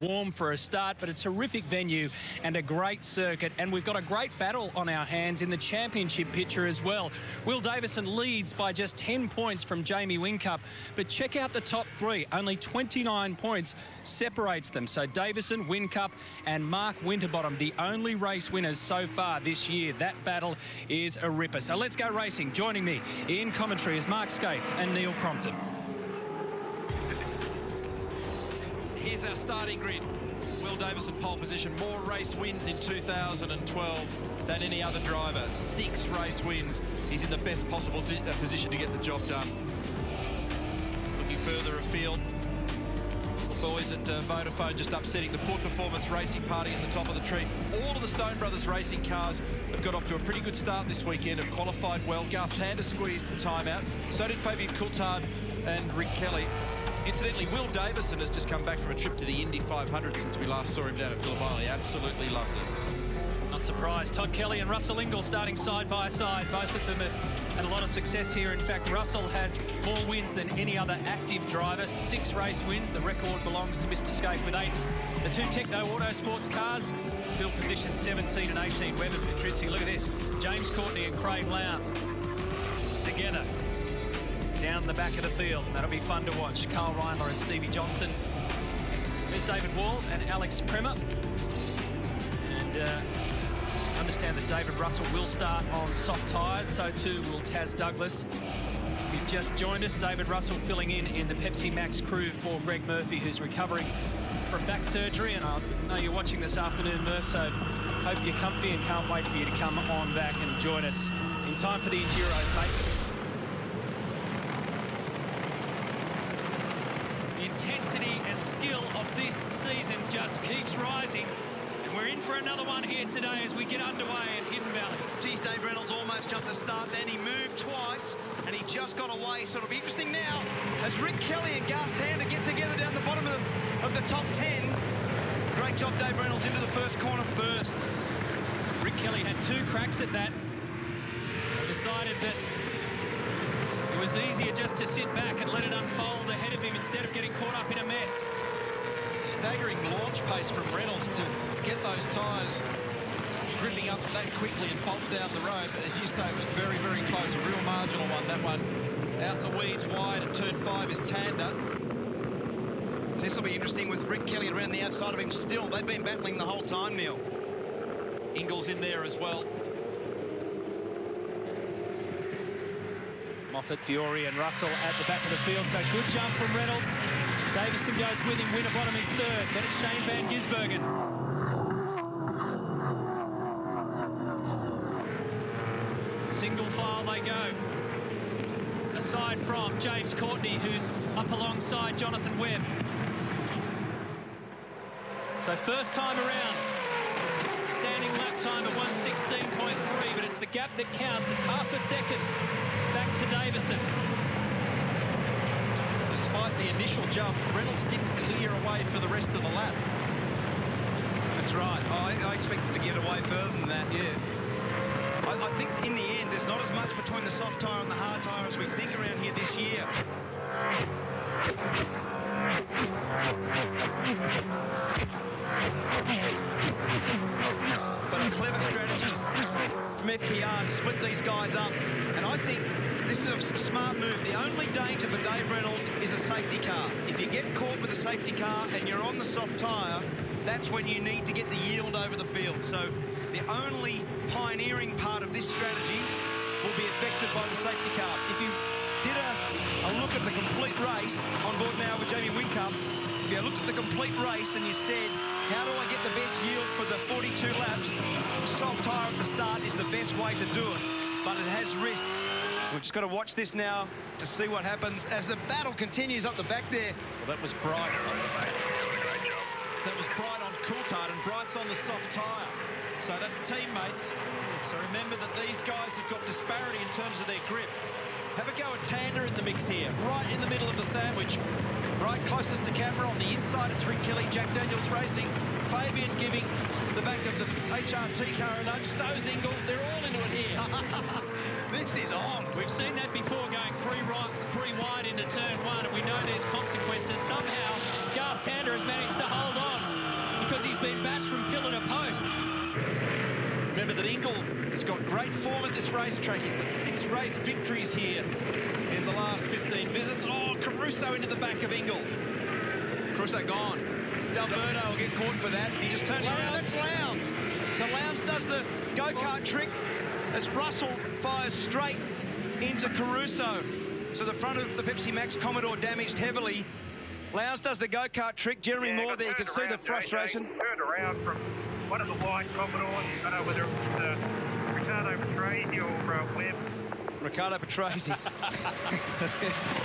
Warm for a start, but a terrific venue and a great circuit, and we've got a great battle on our hands in the championship picture as well. Will Davison leads by just 10 points from Jamie Whincup, but check out the top three. Only 29 points separates them. So Davison, Whincup and Mark Winterbottom, the only race winners so far this year. That battle is a ripper. So let's go racing. Joining me in commentary is Mark Skaife and Neil Crompton. Here's our starting grid. Will Davison pole position, more race wins in 2012 than any other driver. 6 race wins. He's in the best possible position to get the job done. Looking further afield, the boys at Vodafone just upsetting the Ford Performance Racing Party at the top of the tree. All of the Stone Brothers racing cars have got off to a pretty good start this weekend, have qualified well. Garth Tander squeezed to timeout. So did Fabian Coulthard and Rick Kelly. Incidentally, Will Davison has just come back from a trip to the Indy 500 since we last saw him down at Phillip Island. He absolutely loved it. Not surprised. Todd Kelly and Russell Ingall starting side by side. Both of them have had a lot of success here. In fact, Russell has more wins than any other active driver. 6 race wins. The record belongs to Mr. Skaife with 8. The 2 Techno Autosports cars field positions 17 and 18. Webb and Petrizzi. Look at this. James Courtney and Craig Lowndes together down the back of the field. That'll be fun to watch. Carl Reindler and Stevie Johnson. There's David Wall and Alex Premer. And understand that David Russell will start on soft tyres. So too will Taz Douglas. If you've just joined us, David Russell filling in the Pepsi Max crew for Greg Murphy, who's recovering from back surgery. And I know you're watching this afternoon, Murph, so hope you're comfy and can't wait for you to come on back and join us in time for the Enduros, mate. Intensity and skill of this season just keeps rising, and we're in for another one here today as we get underway at Hidden Valley. Geez, Dave Reynolds almost jumped the start, then he moved twice and he just got away. So it'll be interesting now as Rick Kelly and Garth Tander get together down the bottom of the top 10. Great job, Dave Reynolds, into the first corner first. Rick Kelly had 2 cracks at that. Decided that it was easier just to sit back and let it unfold ahead of him instead of getting caught up in a mess. Staggering launch pace from Reynolds to get those tyres gripping up that quickly and bolt down the road. But as you say, it was very, very close. A real marginal one, that one. Out in the weeds wide at turn 5 is Tander. This will be interesting with Rick Kelly around the outside of him still. They've been battling the whole time, Neil. Ingall's in there as well. Moffat, Fiore and Russell at the back of the field. So good jump from Reynolds. Davison goes with him. Winterbottom is 3rd. Then it's Shane Van Gisbergen. Single file they go. Aside from James Courtney, who's up alongside Jonathan Webb. So first time around. Standing lap time at 1:16.3, but it's the gap that counts. It's half a second back to Davison. Despite the initial jump, Reynolds didn't clear away for the rest of the lap. That's right. I expected to get away further than that, yeah. I think in the end, there's not as much between the soft tyre and the hard tyre as we think around here this year. But a clever strategy from FPR to split these guys up. And I think this is a smart move. The only danger for Dave Reynolds is a safety car. If you get caught with a safety car and you're on the soft tyre, that's when you need to get the yield over the field. So the only pioneering part of this strategy will be affected by the safety car. If you did a look at the complete race on board now with Jamie Whincup, if you looked at the complete race and you said, how do I get the best yield for the 42 laps? Soft tyre at the start is the best way to do it, but it has risks. We've just got to watch this now to see what happens as the battle continues up the back there. Well, that was Bright. That was Bright on Coulthard, and Bright's on the soft tyre. So that's teammates. So remember that these guys have got disparity in terms of their grip. Have a go at Tander in the mix here, right in the middle of the sandwich. Right closest to camera on the inside, it's Rick Kelly, Jack Daniels Racing. Fabian giving the back of the HRT car a nudge. So's Ingall. They're all into it here. This is on. We've seen that before, going 3 wide into turn 1, and we know there's consequences. Somehow, Garth Tander has managed to hold on. because he's been bashed from pillar to post. Remember that Ingle has got great form at this racetrack. He's got 6 race victories here in the last 15 visits. Oh, Caruso into the back of Ingle. Caruso gone. D'Alberto will get caught for that. He just turned around. That's Lowndes. So Lowndes does the go-kart trick as Russell fires straight into Caruso. So the front of the Pepsi Max Commodore damaged heavily. Lowndes does the go-kart trick. Jeremy Moore there, you can see the frustration. Turned around from one of the white Commodores. I don't know whether it was Ricardo Patrese or Webb. Ricardo Patrese.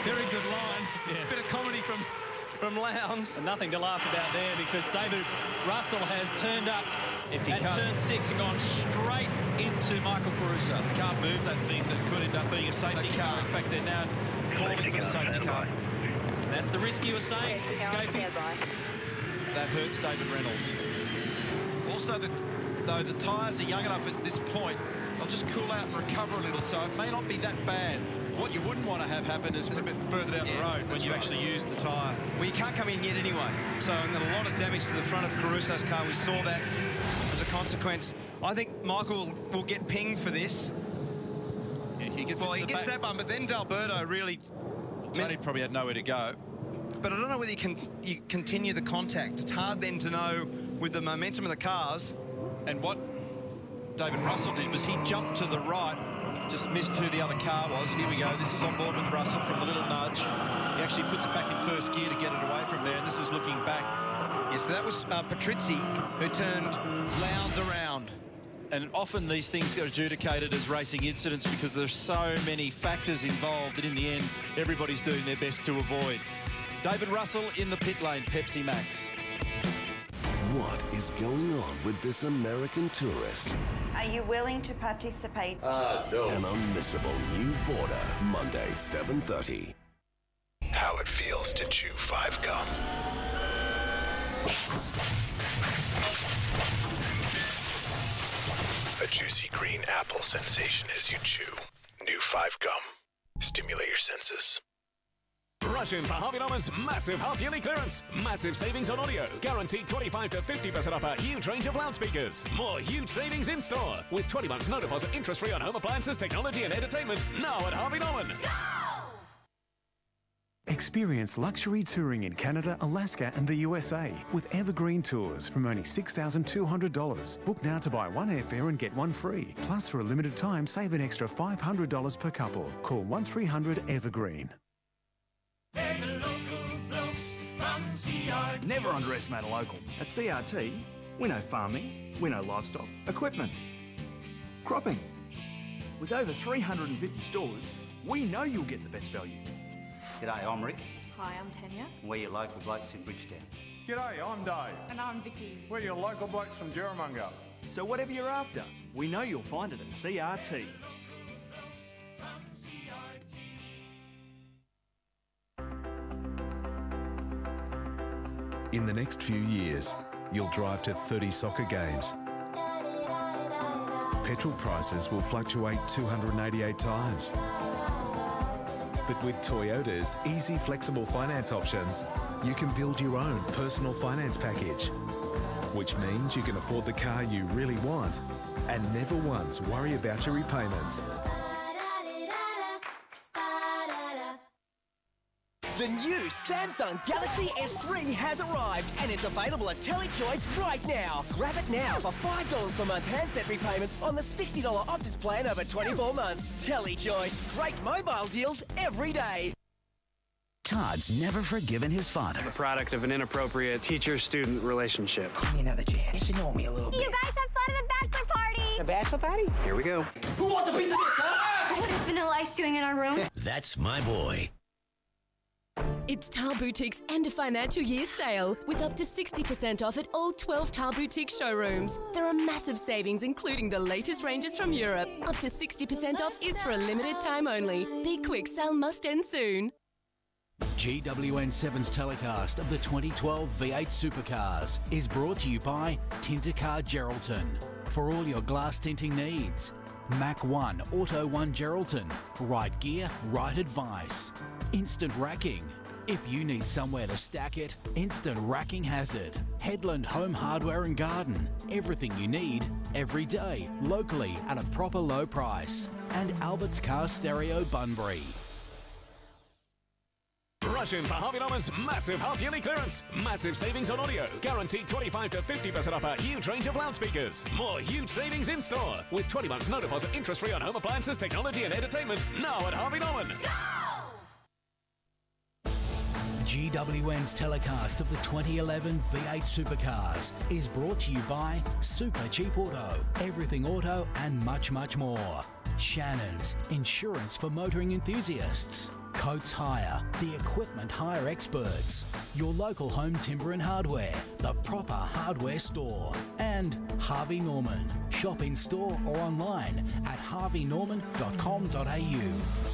Very good line. Yeah. Bit of comedy from Lowndes. And nothing to laugh about there because David Russell has turned up at turn 6 and gone straight into Michael Caruso. If he can't move that thing, that could end up being a safety car. In fact, they're now calling for the safety car. That's the risk you were saying, Scafie. That hurts David Reynolds. Also, though the tyres are young enough at this point, they'll just cool out and recover a little, so it may not be that bad. What you wouldn't want to have happen is a bit further down the road when you actually use the tyre. Well, you can't come in yet anyway. So, and then a lot of damage to the front of Caruso's car. We saw that as a consequence. I think Michael will get pinged for this. Yeah, he gets that one, but then D'Alberto really... Tony probably had nowhere to go. But I don't know whether you continue the contact. It's hard then to know with the momentum of the cars. And what David Russell did was he jumped to the right, just missed who the other car was. Here we go. This is on board with Russell from the little nudge. He actually puts it back in first gear to get it away from there, and this is looking back. Yes, so that was Patrese who turned Lowndes around. And often these things get adjudicated as racing incidents because there's so many factors involved that in the end, everybody's doing their best to avoid. David Russell in the pit lane, Pepsi Max. What is going on with this American tourist? Are you willing to participate? No. An unmissable new border, Monday, 7:30. How it feels to chew 5 gum. A juicy green apple sensation as you chew. New 5 gum. Stimulate your senses. Rush in for Harvey Norman's massive half-yearly clearance. Massive savings on audio. Guaranteed 25 to 50% off a huge range of loudspeakers. More huge savings in store. With 20 months no deposit interest-free on home appliances, technology and entertainment. Now at Harvey Norman. Experience luxury touring in Canada, Alaska and the USA with Evergreen Tours from only $6,200. Book now to buy 1 airfare and get 1 free. Plus, for a limited time, save an extra $500 per couple. Call 1300-EVERGREEN. Never underestimate a local. At CRT, we know farming, we know livestock, equipment, cropping. With over 350 stores, we know you'll get the best value. G'day, I'm Rick. Hi, I'm Tanya. We're your local blokes in Bridgetown. G'day, I'm Dave. And I'm Vicky. We're your local blokes from Jerramunga. So whatever you're after, we know you'll find it at CRT. In the next few years, you'll drive to 30 soccer games. Petrol prices will fluctuate 288 times. But with Toyota's easy, flexible finance options, you can build your own personal finance package, which means you can afford the car you really want and never once worry about your repayments. The new Samsung Galaxy S3 has arrived and it's available at TeleChoice right now. Grab it now for $5 per month handset repayments on the $60 Optus plan over 24 months. TeleChoice, great mobile deals every day. Todd's never forgiven his father. The product of an inappropriate teacher-student relationship. Give me another chance. Get to know me a little bit. You guys have fun at the bachelor party. A bachelor party? Here we go. Who wants a piece of this, huh? What is Vanilla Ice doing in our room? That's my boy. It's Tile Boutique's end of financial year sale with up to 60% off at all 12 Tile Boutique showrooms. There are massive savings including the latest ranges from Europe. Up to 60% off is for a limited time only. Be quick, sale must end soon. GWN7's telecast of the 2012 V8 Supercars is brought to you by Tintercar Geraldton. For all your glass tinting needs, Mac 1 Auto 1 Geraldton. Right gear, right advice. Instant Racking. If you need somewhere to stack it, Instant Racking has it. Headland Home Hardware and Garden. Everything you need, every day, locally at a proper low price. And Albert's Car Stereo Bunbury. Rush in for Harvey Norman's massive half-yearly clearance. Massive savings on audio. Guaranteed 25 to 50% off a huge range of loudspeakers. More huge savings in store. With 20 months no deposit interest-free on home appliances, technology and entertainment. Now at Harvey Norman. GWN's telecast of the 2011 V8 Supercars is brought to you by Super Cheap Auto, Everything Auto and much, much more. Shannon's, insurance for motoring enthusiasts. Coates Hire, the equipment hire experts. Your local home timber and hardware, the proper hardware store. And Harvey Norman. Shop in store or online at harveynorman.com.au.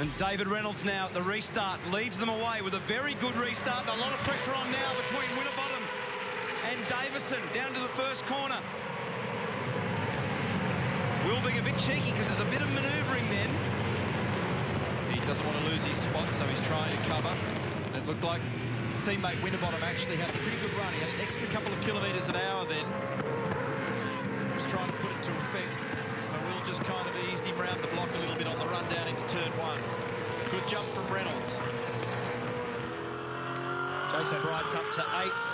And David Reynolds now at the restart leads them away with a very good restart and a lot of pressure on now between Winterbottom and Davison down to the first corner. Will being a bit cheeky because there's a bit of manoeuvring then. He doesn't want to lose his spot, so he's trying to cover. And it looked like his teammate Winterbottom actually had a pretty good run. He had an extra couple of kilometres an hour then. He was trying to put it to effect. Will just kind of eased him round the block a little bit on the run down into turn one. Good jump from Reynolds. Jason Bright's up to 8th.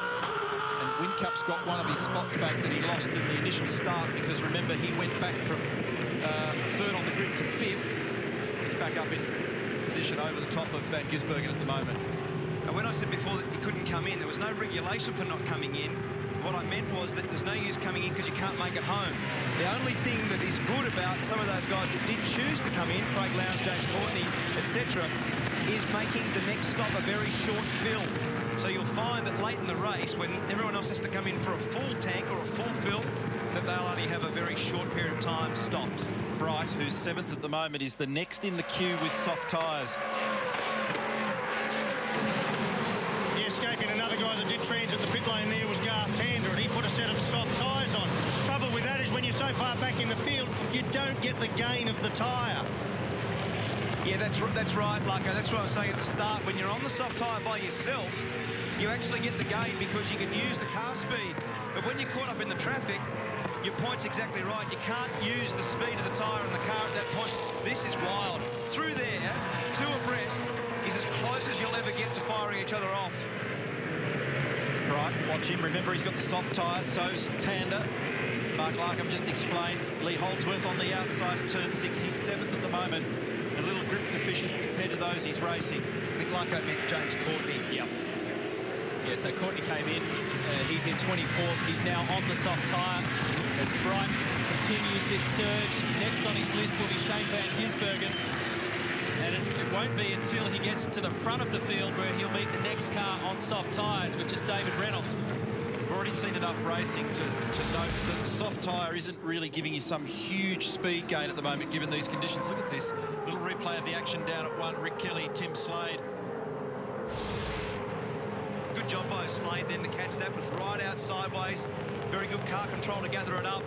And Whincup's got one of his spots back that he lost in the initial start because, remember, he went back from 3rd on the grid to 5th. He's back up in position over the top of Van Gisbergen at the moment. And when I said before that he couldn't come in, there was no regulation for not coming in. What I meant was that there's no use coming in because you can't make it home. The only thing that is good about some of those guys that did choose to come in, Craig Lowndes, James Courtney, etc., is making the next stop a very short fill. So you'll find that late in the race, when everyone else has to come in for a full tank or a full fill, that they'll only have a very short period of time stopped. Bright, who's 7th at the moment, is the next in the queue with soft tyres. Escaping another guy that did transit the pit lane there was Garth Tander, and he put a set of soft tyres on. Trouble with that is when you're so far back in the field, you don't get the gain of the tyre. Yeah, that's right, Lucko. That's what I was saying at the start. When you're on the soft tyre by yourself, you actually get the gain because you can use the car speed. But when you're caught up in the traffic, your point's exactly right. You can't use the speed of the tyre in the car at that point. This is wild. Through there, 2 abreast, is as close as you'll ever get to firing each other off. Bright, watch him. Remember, he's got the soft tyre, so's Tander. Mark Larkham just explained. Lee Holdsworth on the outside at turn 6. He's 7th at the moment. A little grip deficient compared to those he's racing. I think Larko meant James Courtney. Yep. Yeah, so Courtney came in. He's in 24th. He's now on the soft tyre as Bright continues this surge. Next on his list will be Shane Van Gisbergen. And it won't be until he gets to the front of the field where he'll meet the next car on soft tyres, which is David Reynolds. We've already seen enough racing to note that the soft tyre isn't really giving you some huge speed gain at the moment, given these conditions. Look at this little replay of the action down at 1. Rick Kelly, Tim Slade. Good job by Slade then to catch that. Was right out sideways. Very good car control to gather it up.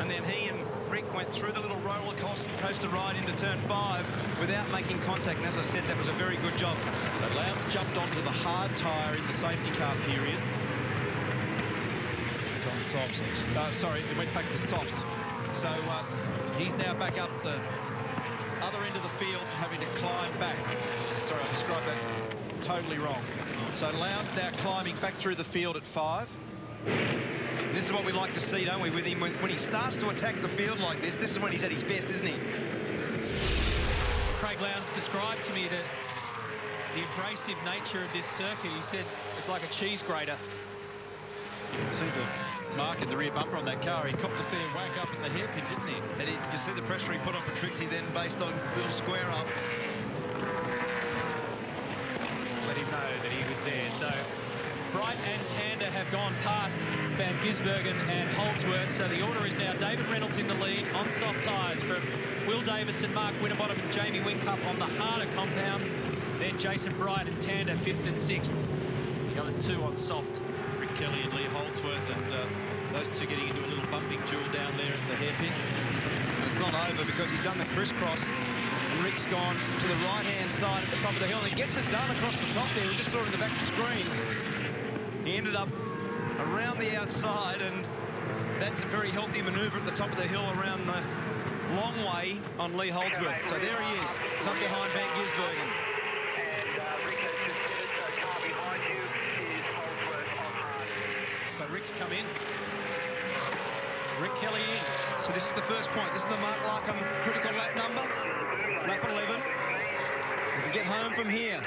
And then he and Rick went through the little roller coaster ride into turn 5 without making contact. And as I said, that was a very good job. So Lowndes jumped onto the hard tyre in the safety car period. He's on softs. Sorry, it went back to softs. So he's now back up the other end of the field, having to climb back. Sorry, I described that totally wrong. So Lowndes now climbing back through the field at 5. This is what we like to see, don't we, with him? When he starts to attack the field like this is when he's at his best, isn't he? Craig Lowndes described to me that the abrasive nature of this circuit, he says it's like a cheese grater. You can see the mark in the rear bumper on that car. He copped a fair whack up at the hairpin, didn't he? And you see the pressure he put on Patrixi then based on little square up. Just let him know that he was there. So Bright and Tander have gone past Van Gisbergen and Holdsworth. So the order is now David Reynolds in the lead on soft tyres from Will Davison, Mark Winterbottom and Jamie Whincup on the harder compound. Then Jason Bright and Tander 5th and 6th. The other 2 on soft. Rick Kelly and Lee Holdsworth, and those two getting into a little bumping duel down there at the hairpin. And it's not over because he's done the crisscross. And Rick's gone to the right-hand side at the top of the hill, and he gets it done across the top there. We just saw it in the back of the screen. He ended up around the outside, and that's a very healthy manoeuvre at the top of the hill around the long way on Lee Holdsworth. So there he is. It's up behind Van Gisbergen. So Rick's come in. Rick Kelly in. So this is the first point. This is the Mark Larkham critical lap number. Lap 11. We can get home from here.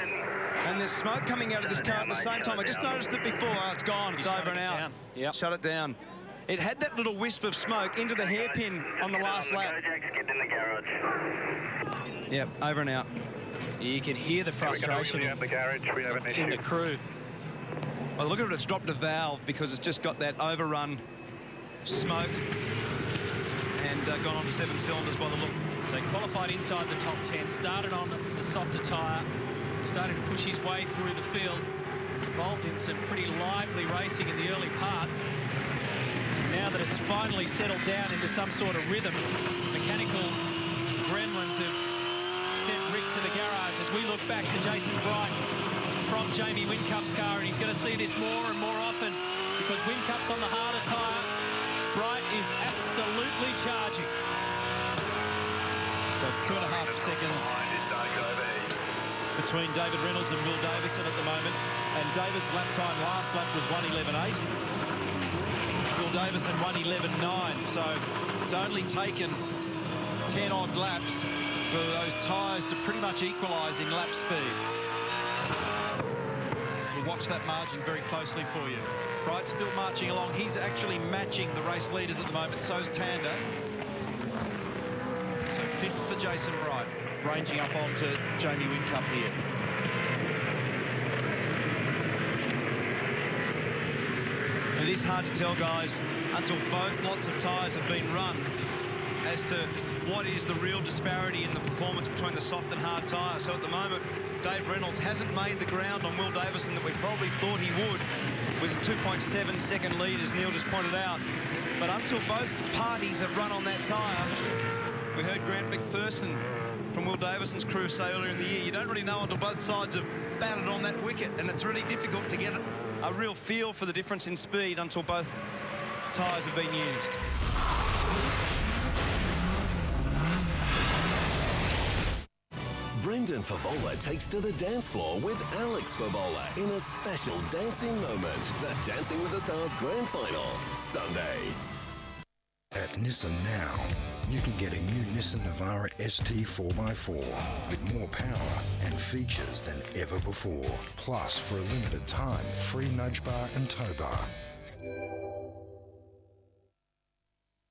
And there's smoke coming out of this car at the same time. I just noticed it before. Oh, it's gone. It's over and out. Yep. Shut it down. It had that little wisp of smoke into the hairpin on the last lap. Yep, over and out. You can hear the frustration in the crew. Well, look at it. It's dropped a valve because it's just got that overrun smoke and gone on to 7 cylinders by the look. So he qualified inside the top 10, started on the softer tyre, started to push his way through the field. He's involved in some pretty lively racing in the early parts. Now that it's finally settled down into some sort of rhythm, mechanical gremlins have sent Rick to the garage as we look back to Jason Bright from Jamie Whincup's car, and he's going to see this more and more often because Whincup's on the harder tyre. Bright is absolutely charging. So it's 2.5 seconds between David Reynolds and Will Davison at the moment, and David's lap time last lap was 1:11.8. Will Davison 1:11.9, so it's only taken 10 odd laps for those tyres to pretty much equalise in lap speed. We'll watch that margin very closely for you. Bright's still marching along. He's actually matching the race leaders at the moment. So's Tander. So 5th for Jason Bright, ranging up onto Jamie Whincup here. It is hard to tell, guys, until both lots of tyres have been run as to what is the real disparity in the performance between the soft and hard tyre. So at the moment, Dave Reynolds hasn't made the ground on Will Davison that we probably thought he would, with a 2.7 second lead, as Neil just pointed out. But until both parties have run on that tyre, we heard Grant McPherson from Will Davison's crew say earlier in the year, you don't really know until both sides have batted on that wicket, and it's really difficult to get a real feel for the difference in speed until both tyres have been used. Brendan Favola takes to the dance floor with Alex Favola in a special dancing moment. The Dancing with the Stars Grand Final, Sunday. At Nissan now, you can get a new Nissan Navara ST 4x4 with more power and features than ever before. Plus, for a limited time, free nudge bar and tow bar.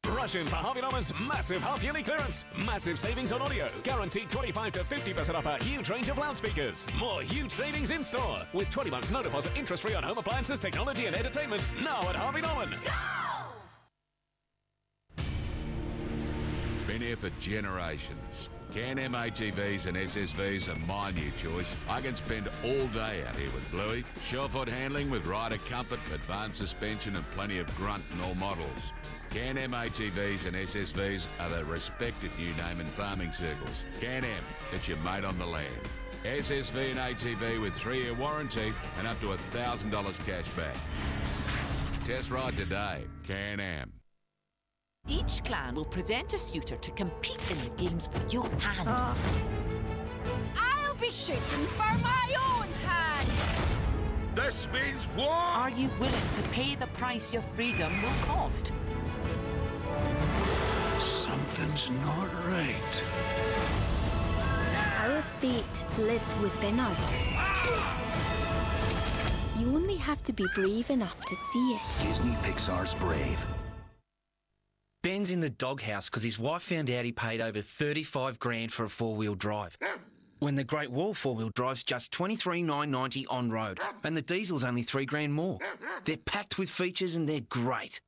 Rush in for Harvey Norman's massive half-yearly clearance. Massive savings on audio. Guaranteed 25 to 50% off a huge range of loudspeakers. More huge savings in store. With 20 months no deposit interest-free on home appliances, technology and entertainment. Now at Harvey Norman. Been here for generations. Can-Am ATVs and SSVs are my new choice. I can spend all day out here with Bluey. Surefoot handling with rider comfort, advanced suspension and plenty of grunt in all models. Can-Am ATVs and SSVs are the respected new name in farming circles. Can-Am, it's your mate on the land. SSV and ATV with 3-year warranty and up to $1,000 cash back. Test ride today. Can-Am. Each clan will present a suitor to compete in the games for your hand. I'll be shooting for my own hand. This means war! Are you willing to pay the price your freedom will cost? Something's not right. Our fate lives within us. You only have to be brave enough to see it. Disney Pixar's Brave. Ben's in the doghouse because his wife found out he paid over 35 grand for a four-wheel drive. When the Great Wall four-wheel drive's just $23,990 on road, and the diesel's only 3 grand more. They're packed with features and they're great.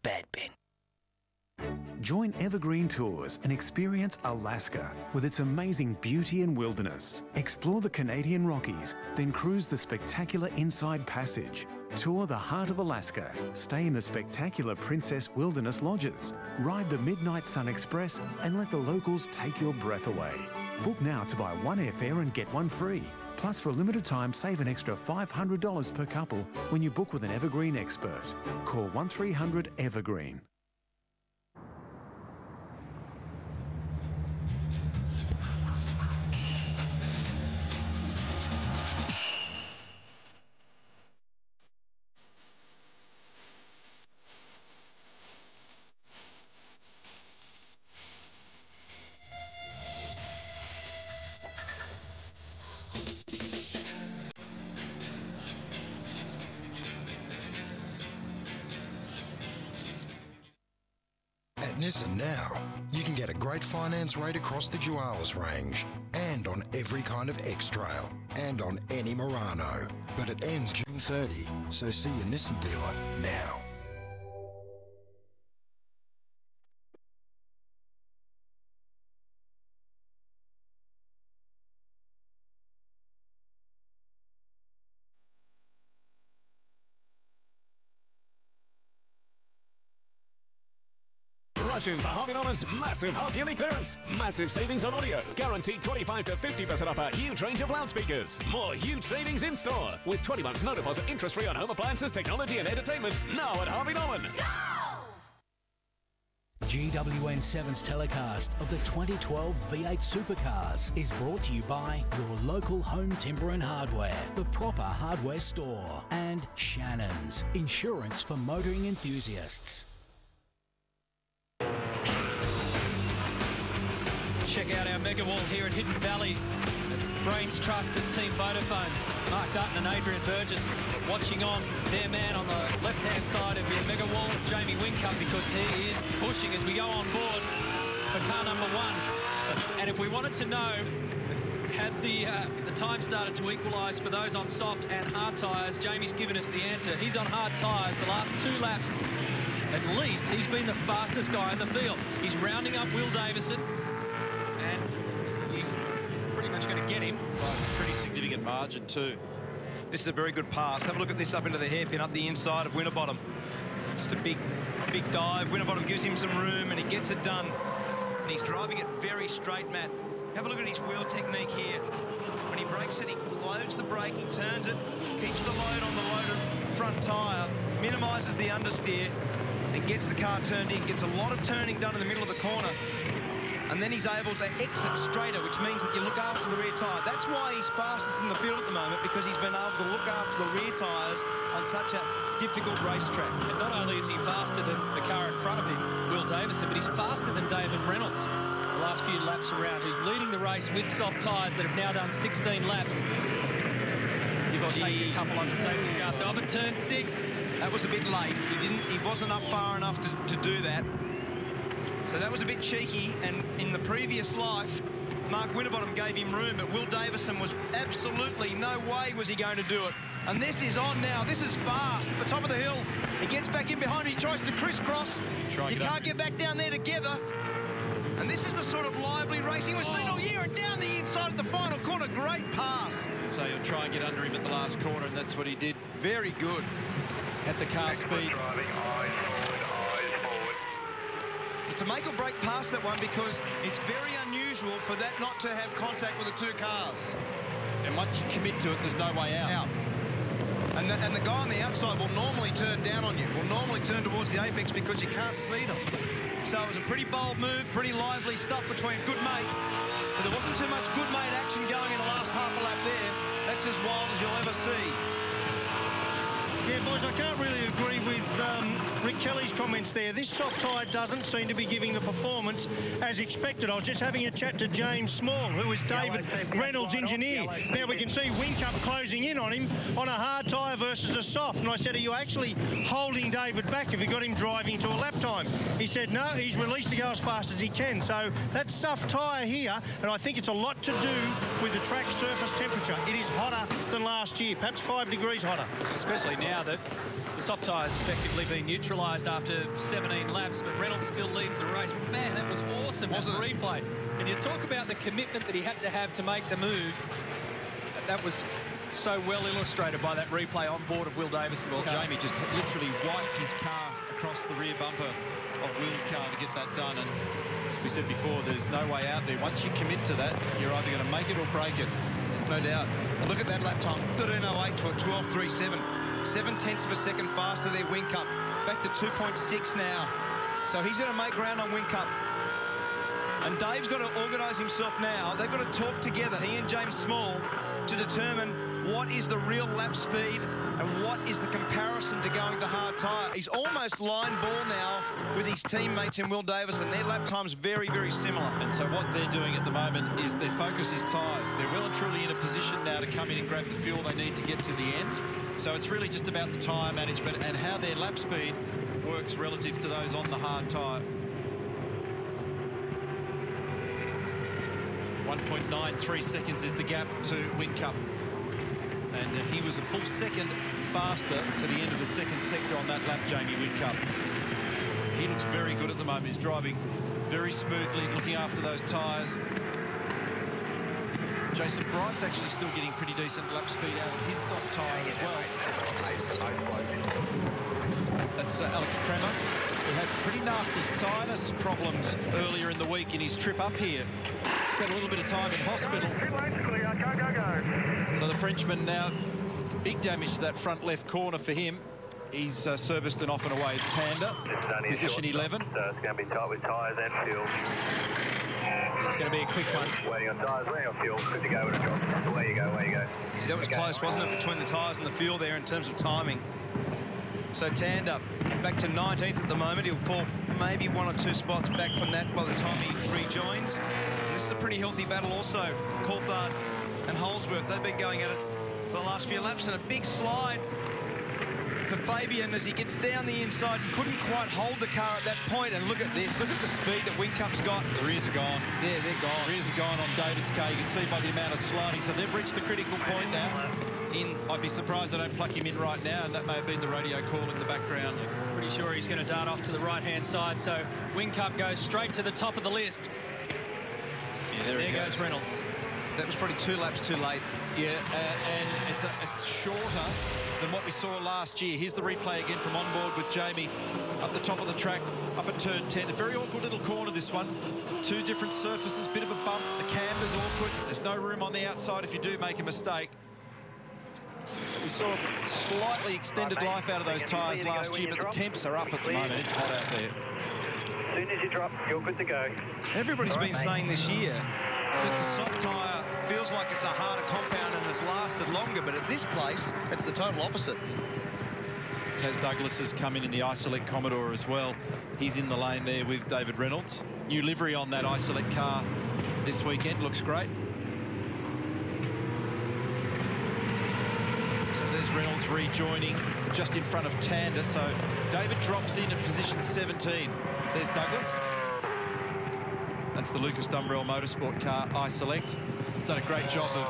Bad Ben. Join Evergreen Tours and experience Alaska with its amazing beauty and wilderness. Explore the Canadian Rockies, then cruise the spectacular Inside Passage. Tour the heart of Alaska. Stay in the spectacular Princess Wilderness Lodges. Ride the Midnight Sun Express and let the locals take your breath away. Book now to buy one airfare and get one free. Plus, for a limited time, save an extra $500 per couple when you book with an Evergreen expert. Call 1300 Evergreen. At Nissan now, you can get a great finance rate across the Dualis range and on every kind of X-Trail and on any Murano. But it ends June 30, so see your Nissan dealer now. Rushing for Harvey Norman's massive half-yearly clearance. Massive savings on audio. Guaranteed 25 to 50% off a huge range of loudspeakers. More huge savings in store. With 20 months no deposit interest-free on home appliances, technology and entertainment. Now at Harvey Norman. GWN7's telecast of the 2012 V8 Supercars is brought to you by your local Home Timber and Hardware, the proper hardware store, and Shannon's, insurance for motoring enthusiasts. Check out our mega wall here at Hidden Valley. Brains Trust and Team Vodafone. Mark Dutton and Adrian Burgess watching on their man on the left-hand side of your mega wall, Jamie Whincup, because he is pushing as we go on board for car number 1. And if we wanted to know, had the time started to equalise for those on soft and hard tyres, Jamie's given us the answer. He's on hard tyres. The last 2 laps, at least, he's been the fastest guy in the field. He's rounding up Will Davison, and he's pretty much going to get him by a pretty significant margin too. This is a very good pass. Have a look at this up into the hairpin, up the inside of Winterbottom. Just a big dive. Winterbottom gives him some room, and he gets it done. And he's driving it very straight, Matt. Have a look at his wheel technique here. When he brakes it, he loads the brake, he turns it, keeps the load on the loaded front tyre, minimises the understeer, and gets the car turned in. Gets a lot of turning done in the middle of the corner. And then he's able to exit straighter, which means that you look after the rear tyre. That's why he's fastest in the field at the moment, because he's been able to look after the rear tyres on such a difficult racetrack. And not only is he faster than the car in front of him, Will Davison, but he's faster than David Reynolds the last few laps around, who's leading the race with soft tyres that have now done 16 laps. Give or take a couple on the safety car. So up at turn 6. That was a bit late. He wasn't up far enough to do that. So that was a bit cheeky, and in the previous life, Mark Winterbottom gave him room, but Will Davison was absolutely no way was he going to do it. And this is on now. This is fast at the top of the hill. He gets back in behind him. He tries to crisscross. You can't get back down there together. And this is the sort of lively racing we've seen all year. And down the inside of the final corner, great pass. So he'll try and get under him at the last corner, and that's what he did. Very good. Had the car speed. It's a make or break past that one, because it's very unusual for that not to have contact with the 2 cars. And once you commit to it, there's no way out. And the guy on the outside will normally turn down on you, will normally turn towards the apex because you can't see them. So it was a pretty bold move, pretty lively stuff between good mates. But there wasn't too much good mate action going in the last half a lap there. That's as wild as you'll ever see. Yeah, boys, I can't really agree with Rick Kelly's comments there. This soft tyre doesn't seem to be giving the performance as expected. I was just having a chat to James Small, who is David Reynolds' engineer. Now we can see Whincup closing in on him on a hard tyre versus a soft. And I said, are you actually holding David back? Have you got him driving to a lap time? He said, no, he's released to go as fast as he can. So that soft tyre here, and I think it's a lot to do with the track surface temperature. It is hotter than last year, perhaps 5 degrees hotter. Especially now that the soft tyre's effectively been neutralised after 17 laps, but Reynolds still leads the race. Man, that was awesome, that replay. And you talk about the commitment that he had to make the move. That was so well illustrated by that replay on board of Will Davison's car. Jamie just literally wiped his car across the rear bumper of Will's car to get that done. And as we said before, there's no way out there. Once you commit to that, you're either going to make it or break it. No doubt. And look at that lap time, 13:08 to a 12:37. 7/10 of a second faster there, Whincup. Back to 2.6 now. So he's going to make ground on Whincup. And Dave's got to organise himself now. They've got to talk together, he and James Small, to determine what is the real lap speed and what is the comparison to going to hard tyre. He's almost line ball now with his teammates in Will Davison. Their lap time's very, very similar. And so what they're doing at the moment is their focus is tyres. They're well and truly in a position now to come in and grab the fuel they need to get to the end. So it's really just about the tyre management and how their lap speed works relative to those on the hard tyre. 1.93 seconds is the gap to Whincup. And he was a full second faster to the end of the second sector on that lap, Jamie Whincup. He looks very good at the moment. He's driving very smoothly, looking after those tyres. Jason Bright's actually still getting pretty decent lap speed out of his soft tyre as well. That's Alex Kremer, who had pretty nasty sinus problems earlier in the week in his trip up here. Spent a little bit of time in hospital. So the Frenchman now, big damage to that front left corner for him. He's serviced and off and away. Tanda, position 11. So it's going to be tight with tyres and fuel. It's going to be a quick one. Waiting on tyres, waiting on fuel. Good to go when it drops. Away you go, away you go. That was close, wasn't it, between the tyres and the fuel there in terms of timing. So Tanda back to 19th at the moment. He'll fall maybe 1 or 2 spots back from that by the time he rejoins. And this is a pretty healthy battle also. Coulthard and Holdsworth, they've been going at it for the last few laps, and a big slide for Fabian as he gets down the inside and couldn't quite hold the car at that point. And look at this, look at the speed that Whincup's got. The rears are gone. Yeah, they're gone. The rears are gone on David's car. You can see by the amount of sliding. So they've reached the critical point now. I'd be surprised they don't pluck him in right now, and that may have been the radio call in the background. Pretty sure he's going to dart off to the right-hand side, so Whincup goes straight to the top of the list. Yeah, there goes Reynolds. That was probably 2 laps too late. Yeah, and it's shorter than what we saw last year. Here's the replay again from on board with Jamie up the top of the track, up at turn 10. A very awkward little corner, this one. 2 different surfaces, bit of a bump. The camber's awkward. There's no room on the outside if you do make a mistake. We saw a slightly extended life out of those tyres last year, but the temps are up at the moment. It's hot out there. As soon as you drop, you're good to go. Everybody's been saying this year that the soft tyre feels like it's a harder compound and has lasted longer, but at this place, it's the total opposite. Taz Douglas has come in the Isolect Commodore as well. He's in the lane there with David Reynolds. New livery on that Isolect car this weekend. Looks great. So there's Reynolds rejoining just in front of Tanda. So David drops in at position 17. There's Douglas. That's the Lucas Dumbrell Motorsport car, Iselect. Done a great job of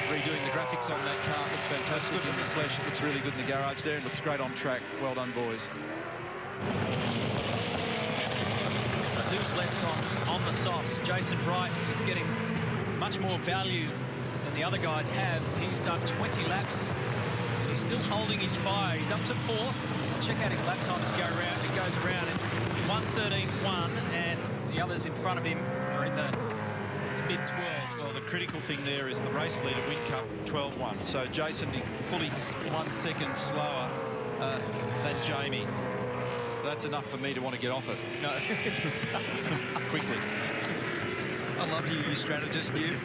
redoing the graphics on that car. It looks fantastic in the flesh. It looks really good in the garage there and looks great on track. Well done, boys. So who's left on the softs? Jason Bright is getting much more value than the other guys have. He's done 20 laps. He's still holding his fire. He's up to 4th. Check out his lap time as it goes around. It's 1:13.1, and the others in front of him are in the mid-12s. Well, the critical thing there is the race leader, Whincup, 12.1. So Jason fully 1 second slower than Jamie. So that's enough for me to want to get off it. No. Quickly. I love you strategist, you.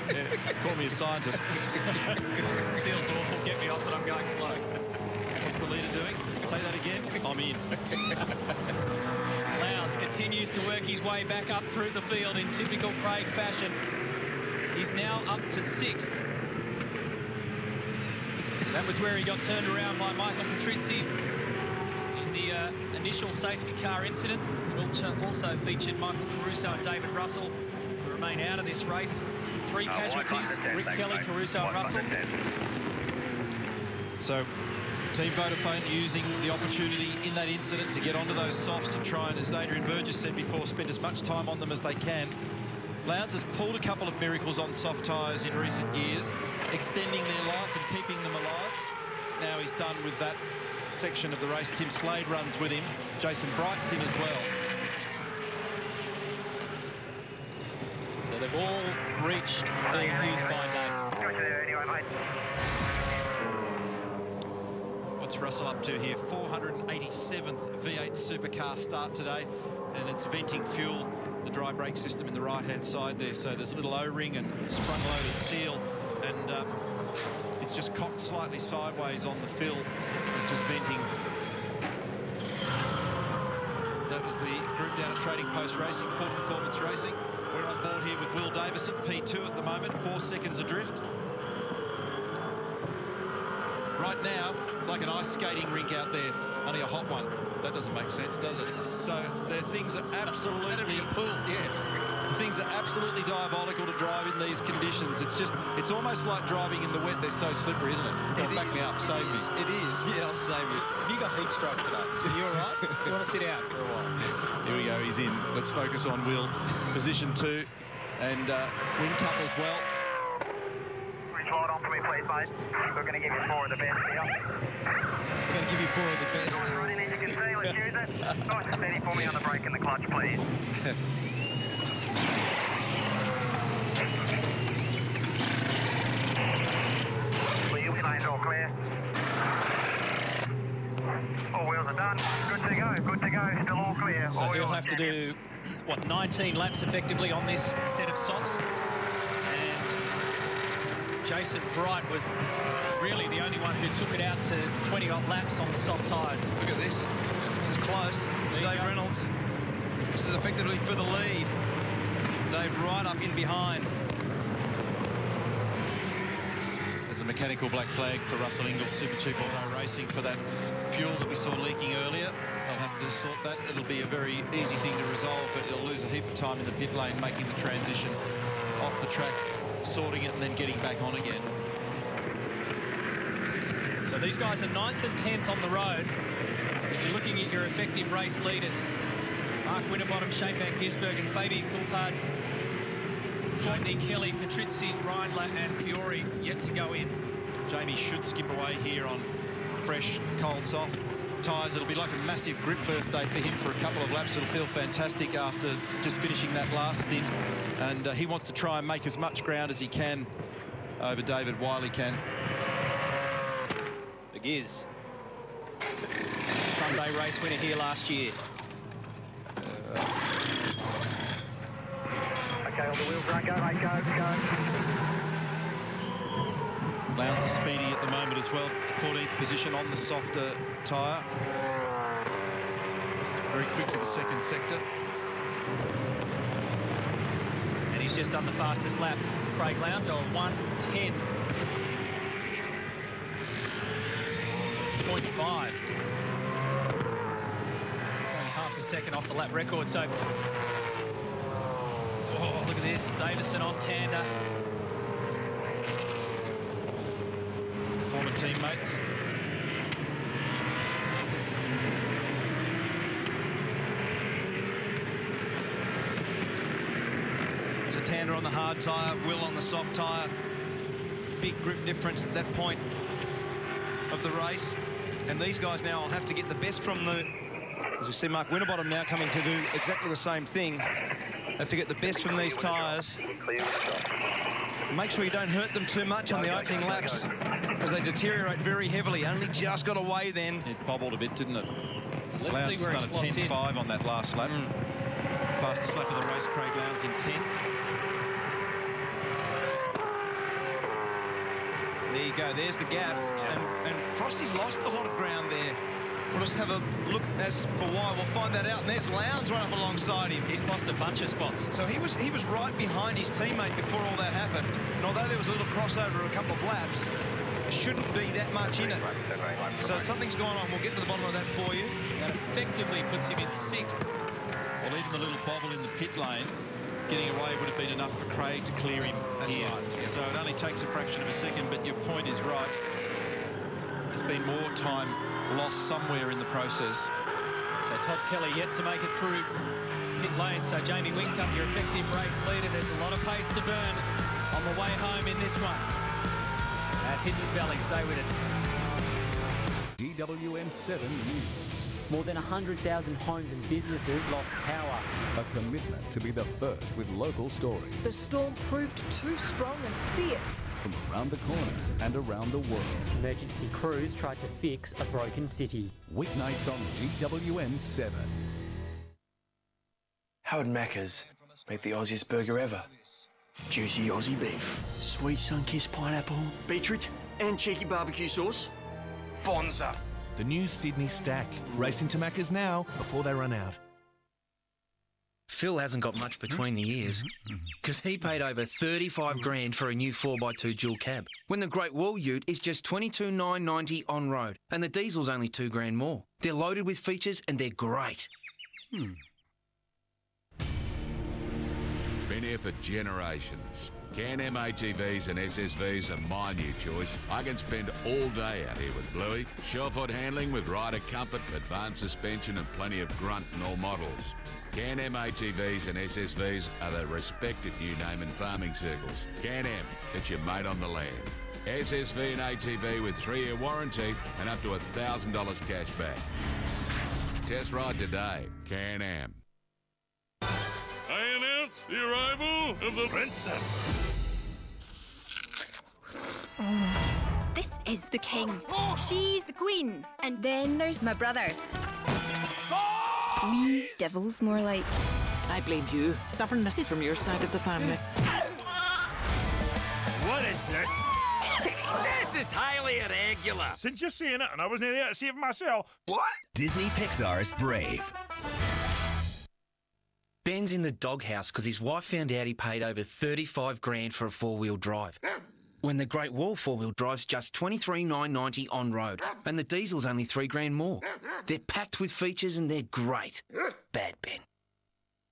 Yeah, call me a scientist. Feels awful. Get me off it. I'm going slow. What's the leader doing? Say that again. I'm in. Lowndes continues to work his way back up through the field in typical Craig fashion. He's now up to 6th. That was where he got turned around by Michael Patrizzi in the initial safety car incident. It also featured Michael Caruso and David Russell, who remain out of this race. 3 casualties, Rick Kelly, Caruso and Russell. So Team Vodafone using the opportunity in that incident to get onto those softs and try and, as Adrian Burgess said before, spend as much time on them as they can. Lowndes has pulled a couple of miracles on soft tyres in recent years, extending their life and keeping them alive. Now he's done with that section of the race. Tim Slade runs with him. Jason Bright's in as well. So they've all reached their use-by date. What's Russell up to here? 487th V8 supercar start today, and it's venting fuel, the dry brake system in the right-hand side there. So there's a little O-ring and sprung-loaded seal, and it's just cocked slightly sideways on the fill. It's just venting. That was the group down at Trading Post Racing, Ford Performance Racing. We're on board here with Will Davison, P2 at the moment, 4 seconds adrift. Right now, it's like an ice skating rink out there, only a hot one. That doesn't make sense, does it? So the things are absolutely... That'd be a pool. Yeah. Things are absolutely diabolical to drive in these conditions. It's almost like driving in the wet. They're so slippery, isn't it? Back me up, save me. It is. Yeah, I'll save you. Have you got heat stroke today? Are you all right? You want to sit out for a while? Here we go, he's in. Let's focus on Will. Position 2, and wing cup as well. Slide on for me, please, mate. We're going to give you 4 of the best here. We're going to give you 4 of the best. Running as you can see, let's use it. Nice and steady for me on the brake and the clutch, please. Clear, lanes all clear. All wheels are done. Good to go, good to go. Still all clear. So he'll have to do, what, 19 laps effectively on this set of softs. Jason Bright was really the only one who took it out to 20-odd laps on the soft tyres. Look at this. This is close. It's Dave Reynolds. This is effectively for the lead. Dave right up in behind. There's a mechanical black flag for Russell Ingall Super Cheap Auto Racing for that fuel that we saw leaking earlier. They'll have to sort that. It'll be a very easy thing to resolve, but he'll lose a heap of time in the pit lane making the transition off the track, sorting it and then getting back on again. So these guys are 9th and 10th on the road. You're looking at your effective race leaders. Mark Winterbottom, Shane Van Gisbergen, and Fabian Coulthard, Courtney Kelly, Patrizzi, Reindler and Fiore yet to go in. Jamie should skip away here on fresh, cold, soft tyres. It'll be like a massive grip birthday for him for a couple of laps. It'll feel fantastic after just finishing that last stint. And he wants to try and make as much ground as he can over David while he can. The Giz, Sunday race winner here last year. Okay, all the wheels run, go, mate, go. Lowndes is speedy at the moment as well. 14th position on the softer tyre. It's very quick to the second sector. And he's just done the fastest lap. Craig Lowndes, 1:10.5. It's only half a second off the lap record, so... Oh, look at this. Davison on Tander. Former teammates. So Tander on the hard tyre, Will on the soft tyre. Big grip difference at that point of the race. And these guys now will have to get the best from the... As we see Mark Winterbottom now coming to do exactly the same thing. Have to get the best from these tyres. Make sure you don't hurt them too much on the opening laps, because they deteriorate very heavily. Only just got away then. It bobbled a bit, didn't it? Lowndes has done a 10.5 on that last lap. Fastest lap of the race, Craig Lowndes in 10th. There you go, there's the gap. And Frosty's lost a lot of ground there. We'll just have a look as for why. We'll find that out. And there's Lowndes right up alongside him. He's lost a bunch of spots. So he was right behind his teammate before all that happened. And although there was a little crossover a couple of laps, there shouldn't be that much in it. So something's gone on. We'll get to the bottom of that for you. That effectively puts him in 6th. Well, even the little bobble in the pit lane, getting away would have been enough for Craig to clear him here. Right. So it only takes a fraction of a second, but your point is right. There's been more time lost somewhere in the process. So Todd Kelly yet to make it through pit lane. So Jamie Whincup, your effective race leader. There's a lot of pace to burn on the way home in this one at Hidden Valley. Stay with us. GWN 7 News. More than 100,000 homes and businesses lost power. A commitment to be the first with local stories. The storm proved too strong and fierce. From around the corner and around the world. Emergency crews tried to fix a broken city. Weeknights on GWN 7. Howard Macca's make the Aussiest burger ever. Juicy Aussie beef, sweet sun-kissed pineapple, beetroot and cheeky barbecue sauce. Bonza. The new Sydney stack. Race into Macca's now before they run out. Phil hasn't got much between the ears because he paid over 35 grand for a new 4x2 dual cab when the Great Wall Ute is just $22,990 on road and the diesel's only 2 grand more. They're loaded with features and they're great. Been here for generations. Can-Am ATVs and SSVs are my new choice. I can spend all day out here with Bluey. Sure-foot handling with rider comfort, advanced suspension and plenty of grunt in all models. Can-Am ATVs and SSVs are the respected new name in farming circles. Can-Am, it's your mate on the land. SSV and ATV with 3-year warranty and up to $1,000 cash back. Test ride today. Can-Am. I announce the arrival of the princess. This is the king. She's the queen. And then there's my brothers. Wee devils, more like. I blame you. Stubbornness is from your side of the family. What is this? This is highly irregular. Since you're seeing it and I wasn't there to see it for myself. What? Disney Pixar's Brave. Ben's in the doghouse because his wife found out he paid over 35 grand for a 4-wheel drive. When the Great Wall 4-wheel drive's just $23,990 on road and the diesel's only 3 grand more. They're packed with features and they're great. Bad Ben.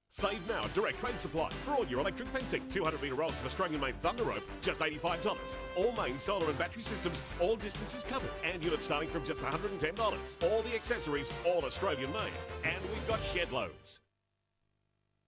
Save now, Direct Trade Supply. For all your electric fencing, 200-metre rolls of Australian-made Thunder Rope, just $85. All main solar and battery systems, all distances covered. And units starting from just $110. All the accessories, all Australian-made. And we've got shed loads.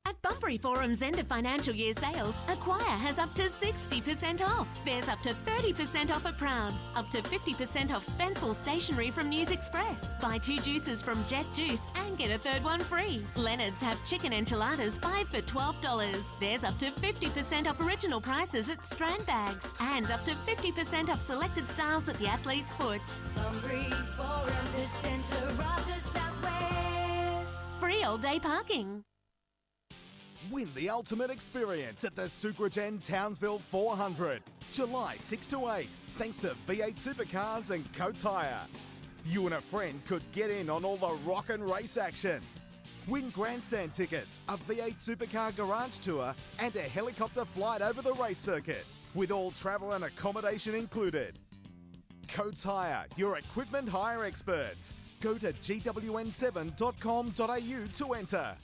At Bunbury Forum's end of financial year sales, Acquire has up to 60% off. There's up to 30% off at Prouds, up to 50% off Spencel stationery from News Express. Buy 2 juices from Jet Juice and get a third one free. Leonard's have chicken enchiladas 5 for $12. There's up to 50% off original prices at Strand Bags and up to 50% off selected styles at the Athlete's Foot. Bunbury Forum, the centre of the southwest. Free all-day parking. Win the ultimate experience at the Sucragen Townsville 400, July 6 to 8, thanks to V8 Supercars and Coates Hire. You and a friend could get in on all the rock and race action. Win grandstand tickets, a V8 Supercar garage tour and a helicopter flight over the race circuit, with all travel and accommodation included. Coates Hire, your equipment hire experts. Go to gwn7.com.au to enter.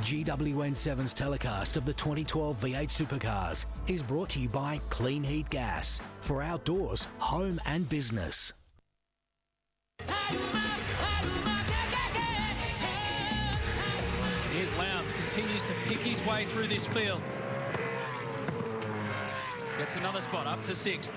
GWN7's telecast of the 2012 V8 Supercars is brought to you by Clean Heat Gas for outdoors, home and business. Here's Lowndes, continues to pick his way through this field. Gets another spot, up to 6th.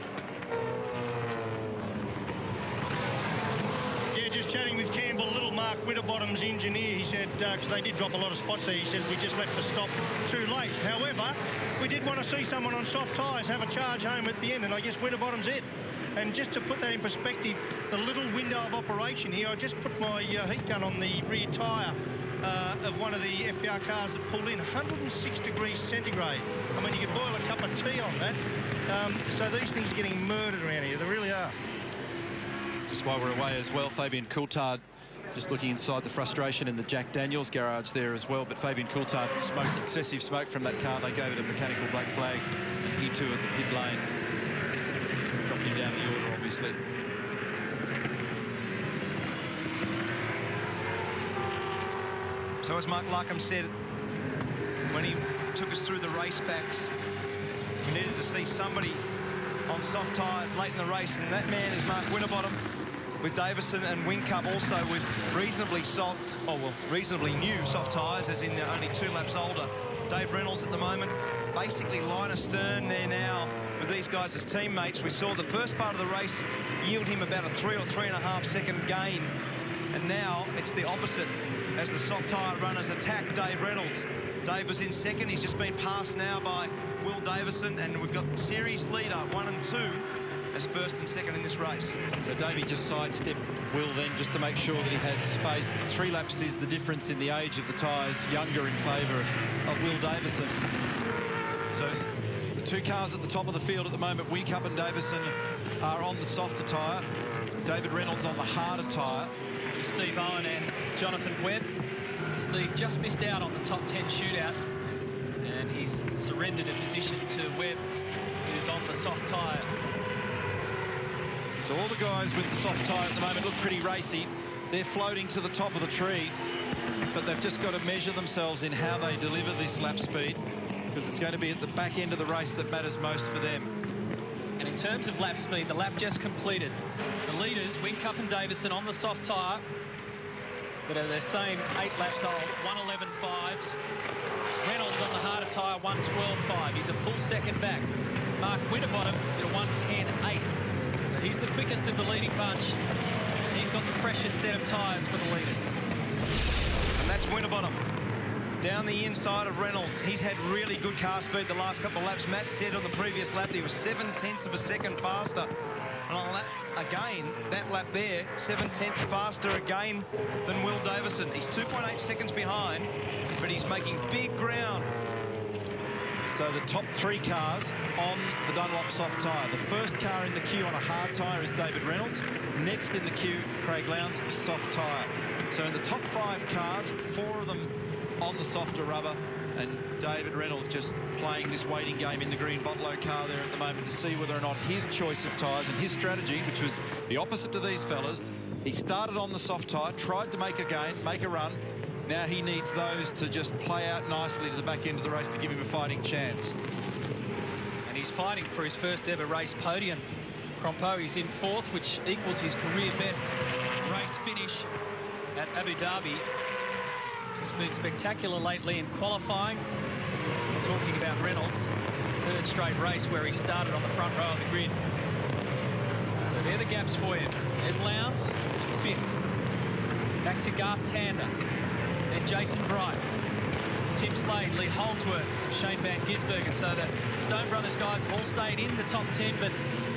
Just chatting with Campbell, little Mark Winterbottom's engineer, he said, because they did drop a lot of spots there, he says we just left the stop too late. However, we did want to see someone on soft tyres have a charge home at the end, and I guess Winterbottom's it. And just to put that in perspective, the little window of operation here, I just put my heat gun on the rear tyre of one of the FPR cars that pulled in, 106 degrees centigrade. I mean, you could boil a cup of tea on that. So these things are getting murdered around here, they really are. Just while we're away as well, Fabian Coulthard just looking inside the frustration in the Jack Daniels garage there as well. But Fabian Coulthard smoked excessive smoke from that car. They gave it a mechanical black flag, and he too at the pit lane dropped him down the order, obviously. So as Mark Larkham said when he took us through the race packs, we needed to see somebody on soft tyres late in the race, and that man is Mark Winterbottom. with Davison, and Whincup also with reasonably soft, reasonably new soft tyres, as in they're only 2 laps older. Dave Reynolds at the moment, basically line astern there now with these guys as teammates. We saw the first part of the race yield him about a 3 or 3.5 second gain, and now it's the opposite as the soft tyre runners attack Dave Reynolds. Dave was in second. He's just been passed now by Will Davison, and we've got series leader 1 and 2 as first and second in this race. So Davey just sidestepped Will then just to make sure that he had space. 3 laps is the difference in the age of the tyres, younger in favour of Will Davison. So the 2 cars at the top of the field at the moment, Whincup and Davison, are on the softer tyre. David Reynolds on the harder tyre. Steve Owen and Jonathan Webb. Steve just missed out on the top 10 shootout, and he's surrendered a position to Webb, who's on the soft tyre. So all the guys with the soft tyre at the moment look pretty racy. They're floating to the top of the tree, but they've just got to measure themselves in how they deliver this lap speed, because it's going to be at the back end of the race that matters most for them. And in terms of lap speed, the lap just completed. The leaders, Whincup and Davison, on the soft tyre, that are the same 8 laps old, 1:11.5s. Reynolds on the harder tyre, 1:12.5. He's a full second back. Mark Winterbottom did a 1:10.8. So he's the quickest of the leading bunch. And he's got the freshest set of tyres for the leaders. And that's Winterbottom. Down the inside of Reynolds. He's had really good car speed the last couple of laps. Matt said on the previous lap that he was 0.7 of a second faster. And on again, that lap there, 0.7 faster again than Will Davison. He's 2.8 seconds behind, but he's making big ground. So the top 3 cars on the Dunlop soft tyre. The first car in the queue on a hard tyre is David Reynolds. Next in the queue, Craig Lowndes, soft tyre. So in the top 5 cars, 4 of them on the softer rubber, and David Reynolds just playing this waiting game in the green Botlow car there at the moment to see whether or not his choice of tyres and his strategy, which was the opposite to these fellas, he started on the soft tyre, tried to make a gain, make a run. Now he needs those to just play out nicely to the back end of the race to give him a fighting chance. And he's fighting for his first ever race podium. Crompo, he's in 4th, which equals his career best race finish at Abu Dhabi. He's been spectacular lately in qualifying. We're talking about Reynolds, 3rd straight race where he started on the front row of the grid. So they're the gaps for you. There's Lowndes, 5th. Back to Garth Tander. Then Jason Bright, Tim Slade, Lee Holdsworth, Shane Van Gisbergen. So the Stone Brothers guys have all stayed in the top 10, but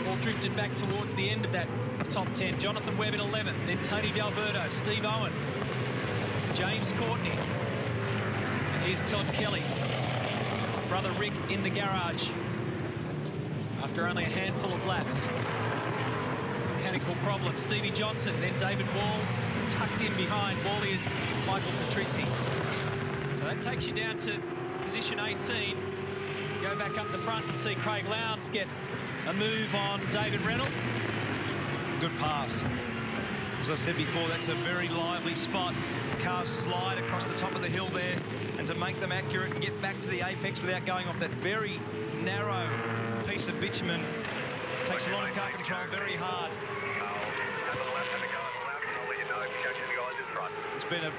all drifted back towards the end of that top 10. Jonathan Webb in 11th, then Tony D'Alberto, Steve Owen, James Courtney, and here's Todd Kelly. Brother Rick in the garage after only a handful of laps. Mechanical problem. Stevie Johnson, then David Wall, tucked in behind. Wally is Michael Patrizzi. So that takes you down to position 18. Go back up the front and see Craig Lowndes get a move on David Reynolds. Good pass. As I said before, that's a very lively spot. Cars slide across the top of the hill there, and to make them accurate and get back to the apex without going off that very narrow piece of bitumen takes a lot of car control very hard. It's been a...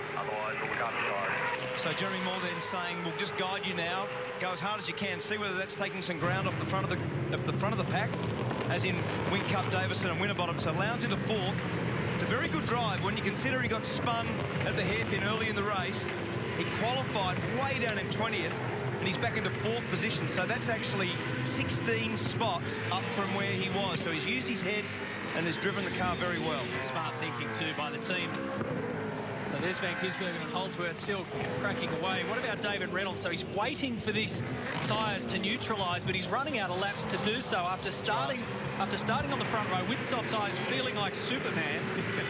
So Jeremy Moore then saying, we'll just guide you now. Go as hard as you can. See whether that's taking some ground off the front of the pack, as in Whincup, Davison and Winterbottom. So Lowndes into 4th. It's a very good drive when you consider he got spun at the hairpin early in the race. He qualified way down in 20th, and he's back into 4th position. So that's actually 16 spots up from where he was. So he's used his head and has driven the car very well. Smart thinking too by the team. So there's Van Gisbergen and Holdsworth still cracking away. What about David Reynolds? So he's waiting for these tyres to neutralise, but he's running out of laps to do so after starting on the front row with soft tyres, feeling like Superman.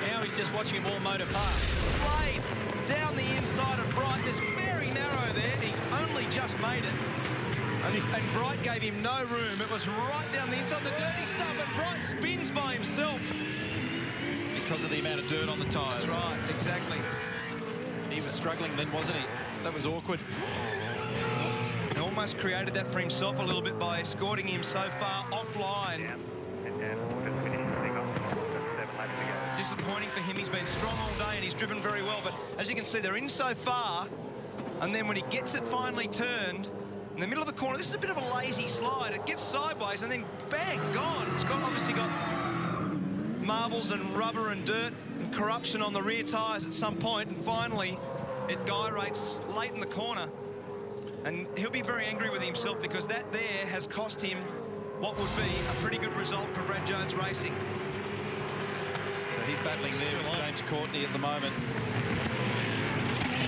Now he's just watching him all motor past. Slade down the inside of Bright. This very narrow there. He's only just made it. And Bright gave him no room. It was right down the inside, the dirty stuff, and Bright spins by himself. Because of the amount of dirt on the tyres. That's right, exactly. He was struggling then, wasn't he? That was awkward. He almost created that for himself a little bit by escorting him so far offline. disappointing for him. He's been strong all day and he's driven very well, but as you can see, they're in so far, and then when he gets it finally turned, in the middle of the corner, this is a bit of a lazy slide. It gets sideways and then bang, gone. It's obviously got marbles and rubber and dirt and corruption on the rear tyres at some point, and finally it gyrates late in the corner. And he'll be very angry with himself because that there has cost him what would be a pretty good result for Brad Jones Racing. So he's battling there with James Courtney at the moment.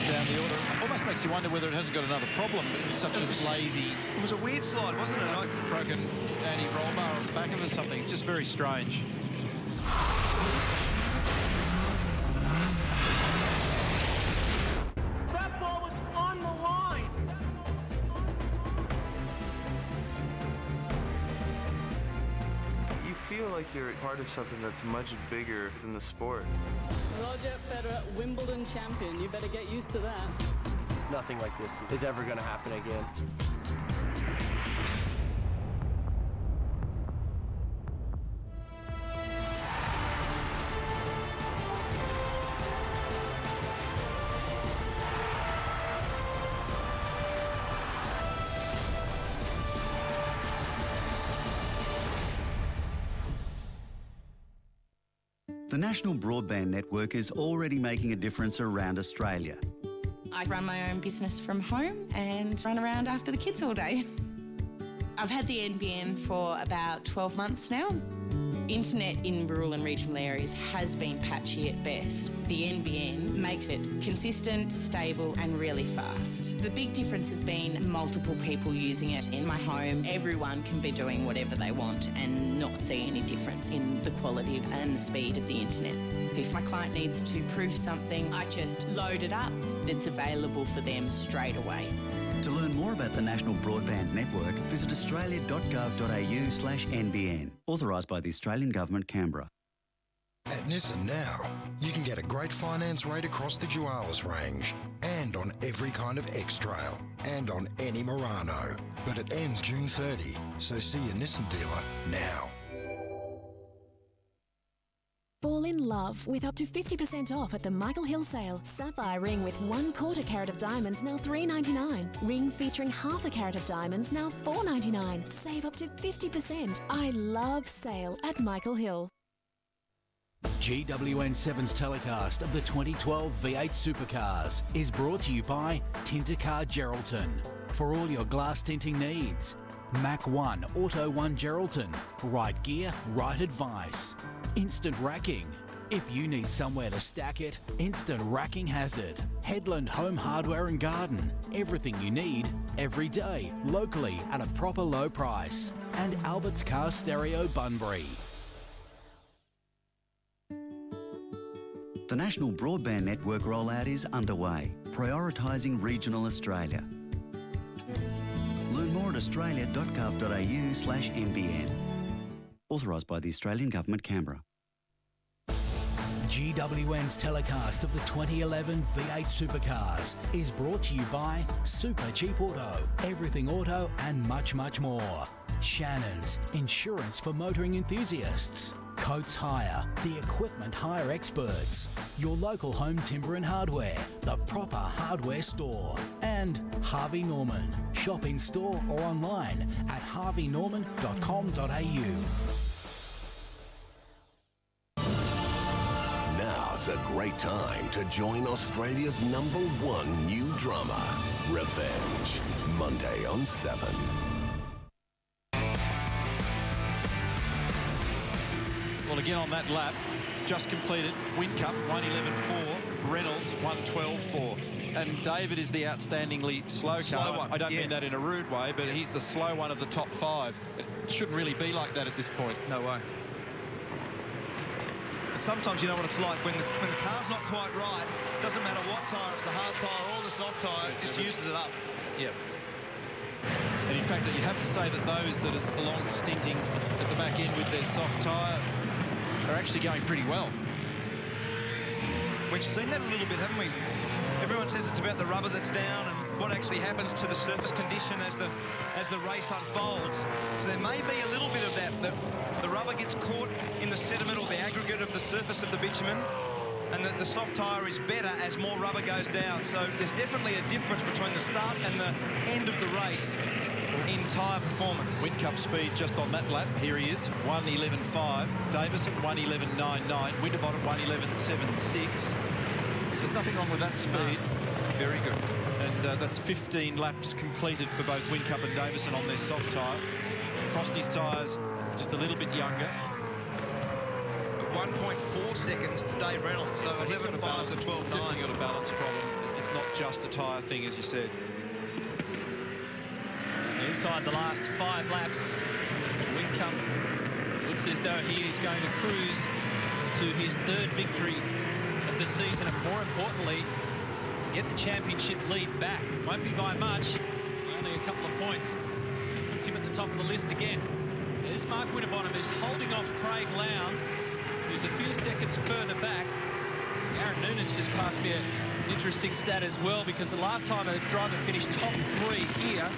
Down the order. It almost makes you wonder whether it hasn't got another problem. It was such a lazy... It was a weird slide, wasn't it? Like broken anti-roll bar on the back of it or something. Just very strange. That ball was on the line. You feel like you're part of something that's much bigger than the sport. Roger Federer, Wimbledon champion. You better get used to that. Nothing like this is ever going to happen again. The National Broadband Network is already making a difference around Australia. I run my own business from home and run around after the kids all day. I've had the NBN for about 12 months now. Internet in rural and regional areas has been patchy at best. The NBN makes it consistent, stable and really fast. The big difference has been multiple people using it in my home. Everyone can be doing whatever they want and not see any difference in the quality and the speed of the internet. If my client needs to prove something, I just load it up. It's available for them straight away. To learn more about the National Broadband Network, visit australia.gov.au/NBN. Authorised by the Australian Government, Canberra. At Nissan now, you can get a great finance rate across the Dualis range and on every kind of X-Trail and on any Murano. But it ends June 30, so see your Nissan dealer now. Fall in love with up to 50% off at the Michael Hill sale. Sapphire ring with 1/4 carat of diamonds now $3.99. Ring featuring 1/2 carat of diamonds now $4.99. Save up to 50%. I love sale at Michael Hill. GWN7's telecast of the 2012 V8 Supercars is brought to you by Tintercar Geraldton. For all your glass tinting needs, Mac 1 Auto 1 Geraldton. Right gear, right advice. Instant Racking. If you need somewhere to stack it, Instant Racking has it. Headland Home Hardware and Garden. Everything you need, every day, locally at a proper low price. And Albert's Car Stereo Bunbury. The National Broadband Network rollout is underway, prioritising regional Australia. Learn more at australia.gov.au/NBN. Authorised by the Australian Government, Canberra. GWN's telecast of the 2011 V8 Supercars is brought to you by Super Cheap Auto, Everything Auto and much, much more. Shannon's, insurance for motoring enthusiasts. Coates Hire, the equipment hire experts. Your local home timber and hardware, the proper hardware store. And Harvey Norman, shop in store or online at harveynorman.com.au. Now's a great time to join Australia's #1 new drama, Revenge, Monday on 7. Well, again on that lap, just completed, Whincup 1:11.4, Reynolds 1:12.4. And David is the outstandingly slow car. I don't mean that in a rude way, but he's the slow one of the top 5. It shouldn't really be like that at this point. No way. And sometimes you know what it's like when the car's not quite right. It doesn't matter what tyre, it's the hard tyre or the soft tyre, it just uses it up. Yep. And in fact, you'd have to say that those that are long stinting at the back end with their soft tyre are actually going pretty well. We've seen that a little bit, haven't we? Everyone says it's about the rubber that's down, and what actually happens to the surface condition as the race unfolds. So there may be a little bit of that the rubber gets caught in the sediment or the aggregate of the surface of the bitumen, and that the soft tyre is better as more rubber goes down. So there's definitely a difference between the start and the end of the race in tyre performance. Whincup speed just on that lap, here he is, 1:11.5. Davison, 1:11.99. Winterbottom, 1:11.76. So there's nothing wrong with that speed. Very good. And that's 15 laps completed for both Whincup and Davison on their soft tyre. Frosty's tyres just a little bit younger. 1.4 seconds to Dave Reynolds, so he's got a balance to 12.9. Definitely got a balance problem. It's not just a tyre thing, as you said. Inside the last 5 laps, Whincup looks as though he is going to cruise to his 3rd victory of the season, and more importantly, get the championship lead back. Won't be by much, only a couple of points. Puts him at the top of the list again. There's Mark Winterbottom, who's holding off Craig Lowndes, who's a few seconds further back. Aaron Noonan's just passed me an interesting stat as well, because the last time a driver finished top 3 here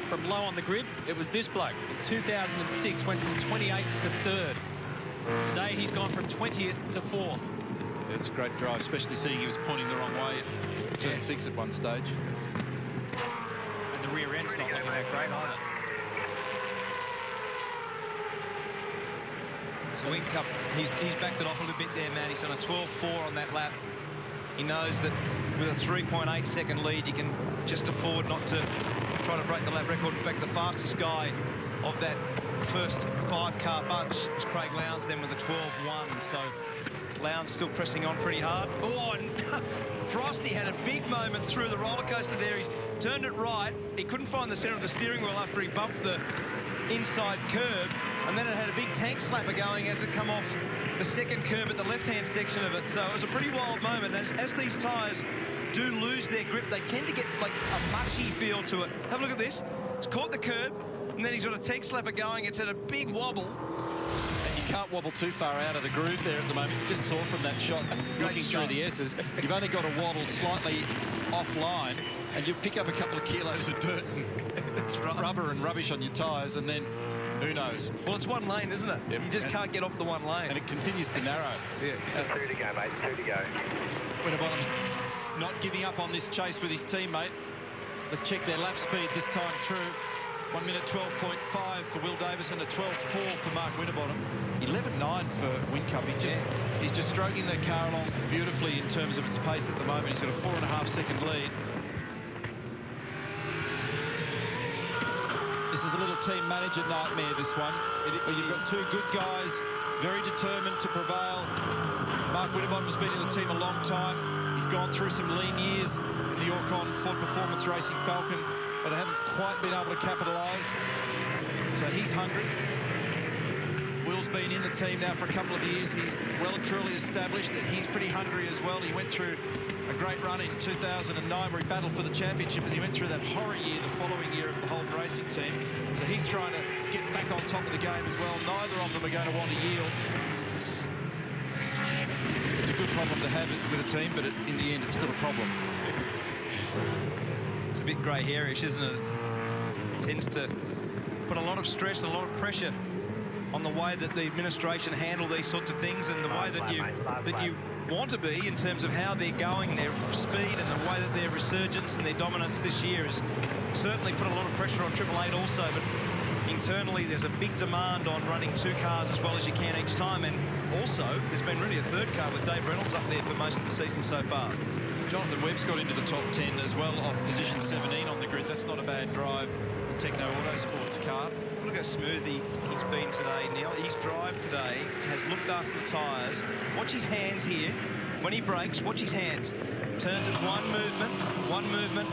from low on the grid, it was this bloke. In 2006, went from 28th to 3rd. Today, he's gone from 20th to 4th. It's a great drive, especially seeing he was pointing the wrong way at turn 6 at one stage. And the rear end's not looking that great either. So Whincup, he's backed it off a little bit there, man. He's done a 12.4 on that lap. He knows that with a 3.8 second lead, you can just afford not to try to break the lap record. In fact, the fastest guy of that first 5-car bunch was Craig Lowndes, then with a 12.1. So Lowndes still pressing on pretty hard. Oh, and Frosty had a big moment through the roller coaster there. He turned it right. He couldn't find the centre of the steering wheel after he bumped the inside curb, and then it had a big tank slapper going as it come off the second curb at the left-hand section of it. So it was a pretty wild moment. As these tyres do lose their grip, they tend to get like a mushy feel to it. Have a look at this. It's caught the curb, and then he's got a tank slapper going. It's at a big wobble. And you can't wobble too far out of the groove there at the moment. You just saw from that shot, looking through the S's, you've only got to waddle slightly offline, and you pick up a couple of kilos of dirt and rubber and rubbish on your tyres, and then who knows? Well, it's one lane, isn't it? Yep. You just can't get off the one lane. And it continues to narrow. Yeah. 2 to go, mate. 2 to go. Winterbottom's not giving up on this chase with his teammate. Let's check their lap speed this time through. 1 minute 12.5 for Will Davison, a 12.4 for Mark Winterbottom. 11.9 for Whincup. He's just stroking that car along beautifully in terms of its pace at the moment. He's got a 4.5 second lead. This is a little team manager nightmare, this one. You've got 2 good guys, very determined to prevail. Mark Winterbottom's been in the team a long time. He's gone through some lean years in the Orcon Ford Performance Racing Falcon, but they haven't quite been able to capitalise. So he's hungry. Will's been in the team now for a couple of years. He's well and truly established that he's pretty hungry as well. He went through a great run in 2009 where he battled for the championship, and he went through that horror year the following year at the Holden Racing Team. So he's trying to get back on top of the game as well. Neither of them are going to want to yield. It's a good problem to have with a team, but in the end, it's still a problem. It's a bit grey-hairish, isn't it? It tends to put a lot of stress and a lot of pressure on the way that the administration handle these sorts of things, and the way that you want to be in terms of how they're going, their speed, and the way that their resurgence and their dominance this year has certainly put a lot of pressure on Triple Eight also. But internally, there's a big demand on running 2 cars as well as you can each time, and also there's been really a 3rd car with Dave Reynolds up there for most of the season so far. Jonathan Webb's got into the top 10 as well, off position 17 on the grid. That's not a bad drive, the Techno Autosports car. Look how smooth he's been today, Neil. His drive today has looked after the tyres. Watch his hands here. When he brakes, watch his hands. Turns it one movement.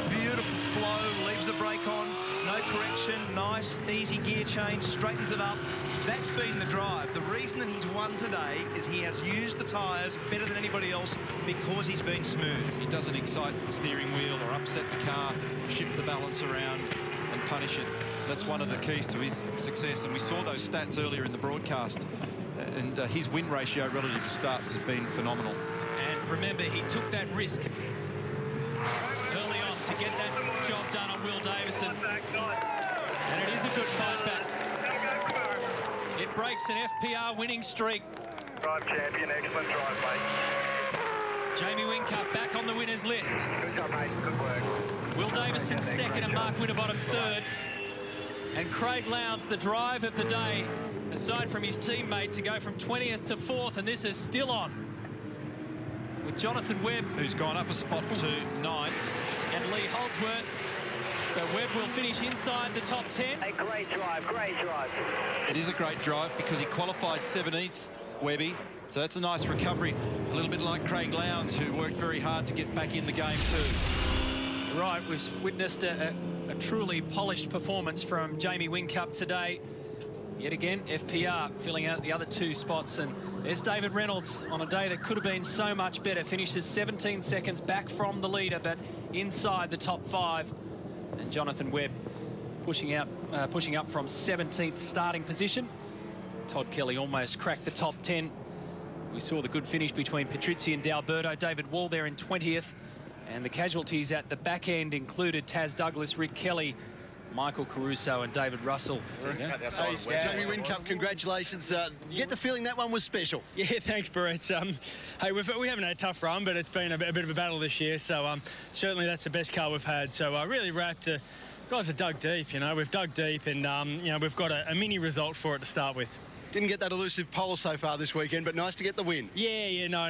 Beautiful flow, leaves the brake on. No correction, nice, easy gear change, straightens it up. That's been the drive. The reason that he's won today is he has used the tyres better than anybody else because he's been smooth. He doesn't excite the steering wheel or upset the car, shift the balance around and punish it. That's one of the keys to his success, and we saw those stats earlier in the broadcast, and his win ratio relative to starts has been phenomenal. And remember, he took that risk early on to get that job done on Will Davison. And it is a good fight back. It breaks an FPR winning streak. Drive champion, excellent drive, mate. Jamie Whincup back on the winners list. Good job, mate. Good work. Will Davison second and Mark Winterbottom third. And Craig Lowndes, the drive of the day, aside from his teammate, to go from 20th to 4th, and this is still on. With Jonathan Webb, who's gone up a spot to 9th. And Lee Holdsworth. So Webb will finish inside the top 10. A great drive, great drive. It is a great drive because he qualified 17th, Webby. So that's a nice recovery. A little bit like Craig Lowndes, who worked very hard to get back in the game too. Right, we've witnessed a truly polished performance from Jamie Whincup today. Yet again, FPR filling out the other 2 spots. And there's David Reynolds on a day that could have been so much better. Finishes 17 seconds back from the leader, but inside the top 5. And Jonathan Webb pushing up from 17th starting position. Todd Kelly almost cracked the top 10. We saw the good finish between Patrizzi and D'Alberto. David Wall there in 20th. And the casualties at the back end included Taz Douglas, Rick Kelly, Michael Caruso and David Russell. Hey, Jamie Whincup, congratulations. You get the feeling that one was special? Yeah, thanks, Brett. Hey, we haven't had a tough run, but it's been a bit of a battle this year. So certainly that's the best car we've had. So really wrapped. Guys have dug deep, you know. We've dug deep and, you know, we've got a mini result for it to start with. Didn't get that elusive pole so far this weekend, but nice to get the win. Yeah, no.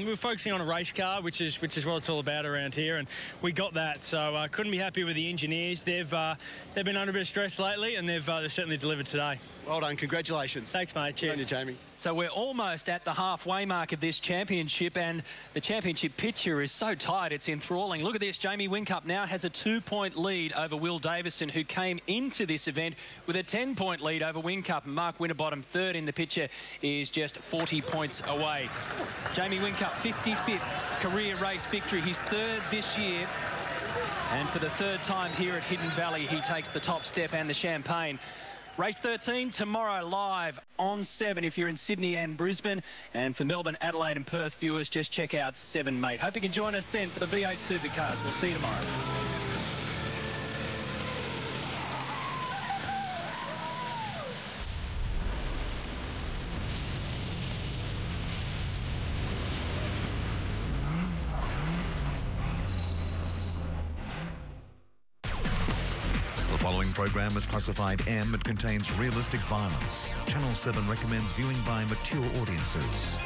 We're focusing on a race car, which is what it's all about around here, and we got that. So couldn't be happy with the engineers. They've been under a bit of stress lately, and they've certainly delivered today. Well done, congratulations. Thanks, mate. Cheers. Good on you, Jamie. So we're almost at the halfway mark of this championship, and the championship picture is so tight, it's enthralling. Look at this. Jamie Whincup now has a 2-point lead over Will Davison, who came into this event with a 10-point lead over Whincup. And Mark Winterbottom, third in the picture, is just 40 points away. Jamie Whincup, 55th career race victory, his third this year. And for the third time here at Hidden Valley, he takes the top step and the champagne. Race 13 tomorrow live on 7 if you're in Sydney and Brisbane. And for Melbourne, Adelaide and Perth viewers, just check out 7, mate. Hope you can join us then for the V8 Supercars. We'll see you tomorrow. The following program is classified M. It contains realistic violence. Channel 7 recommends viewing by mature audiences.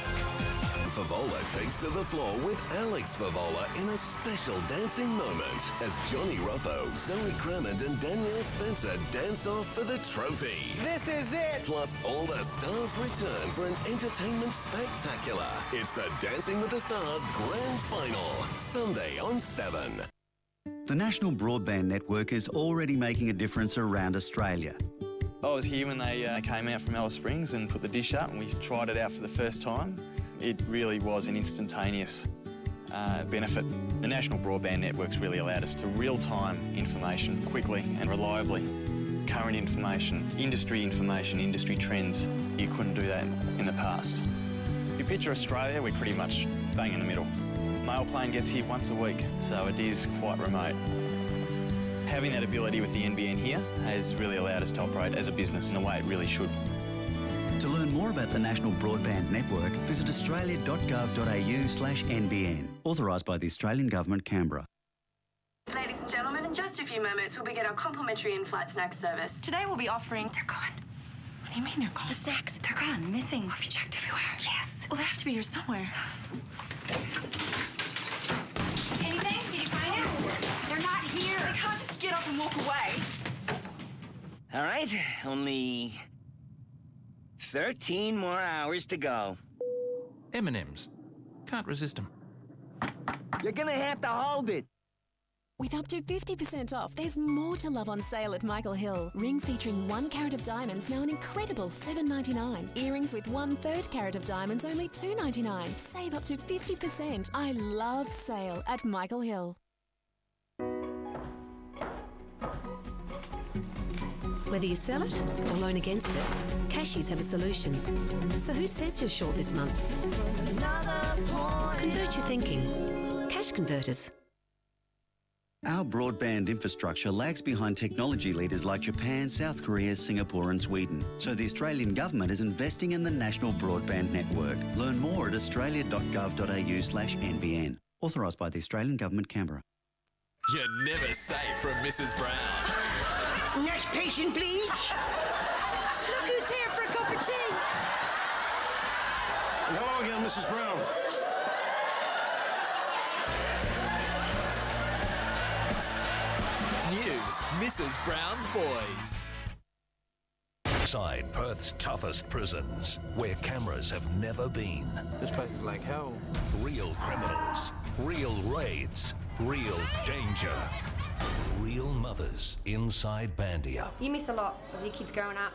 Favola takes to the floor with Alex Favola in a special dancing moment as Johnny Rotho, Zoe Crammond and Danielle Spencer dance off for the trophy. This is it! Plus, all the stars return for an entertainment spectacular. It's the Dancing with the Stars Grand Final, Sunday on 7. The National Broadband Network is already making a difference around Australia. I was here when they came out from Alice Springs and put the dish up, and we tried it out for the first time. It really was an instantaneous benefit. The National Broadband Network's really allowed us to real-time information quickly and reliably. Current information, industry trends. You couldn't do that in the past. If you picture Australia, we're pretty much bang in the middle. Mail plane gets here once a week, so it is quite remote. Having that ability with the NBN here has really allowed us to operate as a business in a way it really should. To learn more about the National Broadband Network, visit australia.gov.au/NBN. Authorised by the Australian Government, Canberra. Ladies and gentlemen, in just a few moments we'll begin our complimentary in-flight snack service. Today we'll be offering... They're gone. What do you mean they're gone? The snacks. They're gone. Missing. Have you checked everywhere? Yes. Well, they have to be here somewhere. Anything? Did you find it? They're not here. They can't just get up and walk away. All right, only 13 more hours to go. M&M's. Can't resist them. You're gonna have to hold it. With up to 50% off, there's more to love on sale at Michael Hill. Ring featuring 1 carat of diamonds, now an incredible $7.99. Earrings with 1/3 carat of diamonds, only $2.99. Save up to 50%. I love sale at Michael Hill. Whether you sell it or loan against it, Cashies have a solution. So who says you're short this month? Convert your thinking. Cash Converters. our broadband infrastructure lags behind technology leaders like Japan, South Korea, Singapore and Sweden. So the Australian Government is investing in the National Broadband Network. Learn more at australia.gov.au/NBN. Authorised by the Australian Government, Canberra. You're never safe from Mrs. Brown. Next patient, please. Look who's here for a cup of tea. And hello again, Mrs. Brown. New Mrs. Brown's Boys. Inside Perth's toughest prisons, where cameras have never been. This place is like hell. Real criminals, real raids, real danger. Real mothers inside Bandia. You miss a lot of your kids growing up.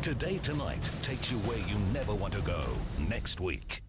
Today Tonight takes you where you never want to go. Next week.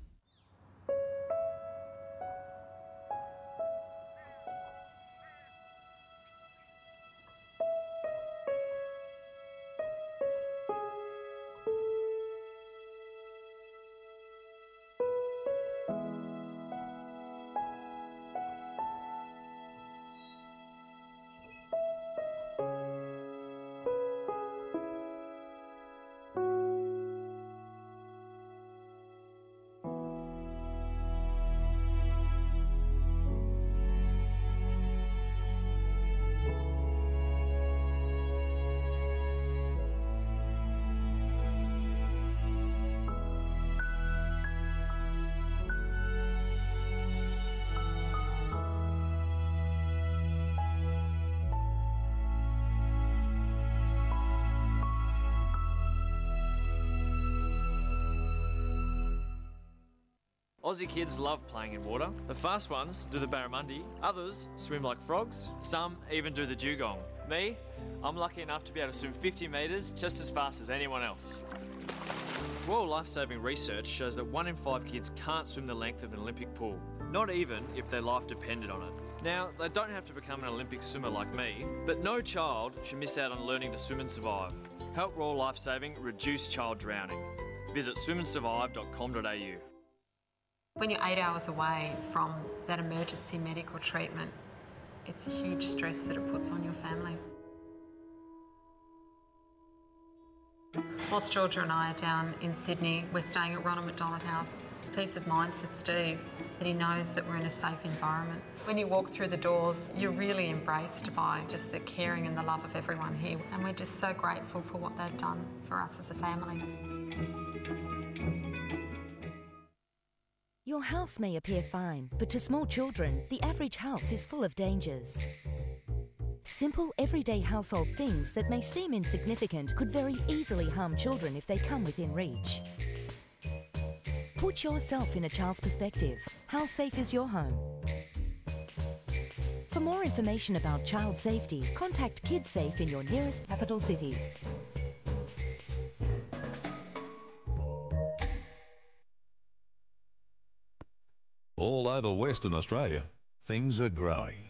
Aussie kids love playing in water. The fast ones do the barramundi, others swim like frogs, some even do the dugong. Me, I'm lucky enough to be able to swim 50 metres just as fast as anyone else. Royal Lifesaving research shows that 1 in 5 kids can't swim the length of an Olympic pool, not even if their life depended on it. Now, they don't have to become an Olympic swimmer like me, but no child should miss out on learning to swim and survive. Help Royal Lifesaving reduce child drowning. Visit swimandsurvive.com.au. When you're 8 hours away from that emergency medical treatment, it's a huge stress that it puts on your family. Whilst Georgia and I are down in Sydney, we're staying at Ronald McDonald House. It's peace of mind for Steve that he knows that we're in a safe environment. When you walk through the doors, you're really embraced by just the caring and the love of everyone here, and we're just so grateful for what they've done for us as a family. Your house may appear fine, but to small children, the average house is full of dangers. Simple, everyday household things that may seem insignificant could very easily harm children if they come within reach. Put yourself in a child's perspective. How safe is your home? For more information about child safety, contact KidSafe in your nearest capital city. All over Western Australia, things are growing.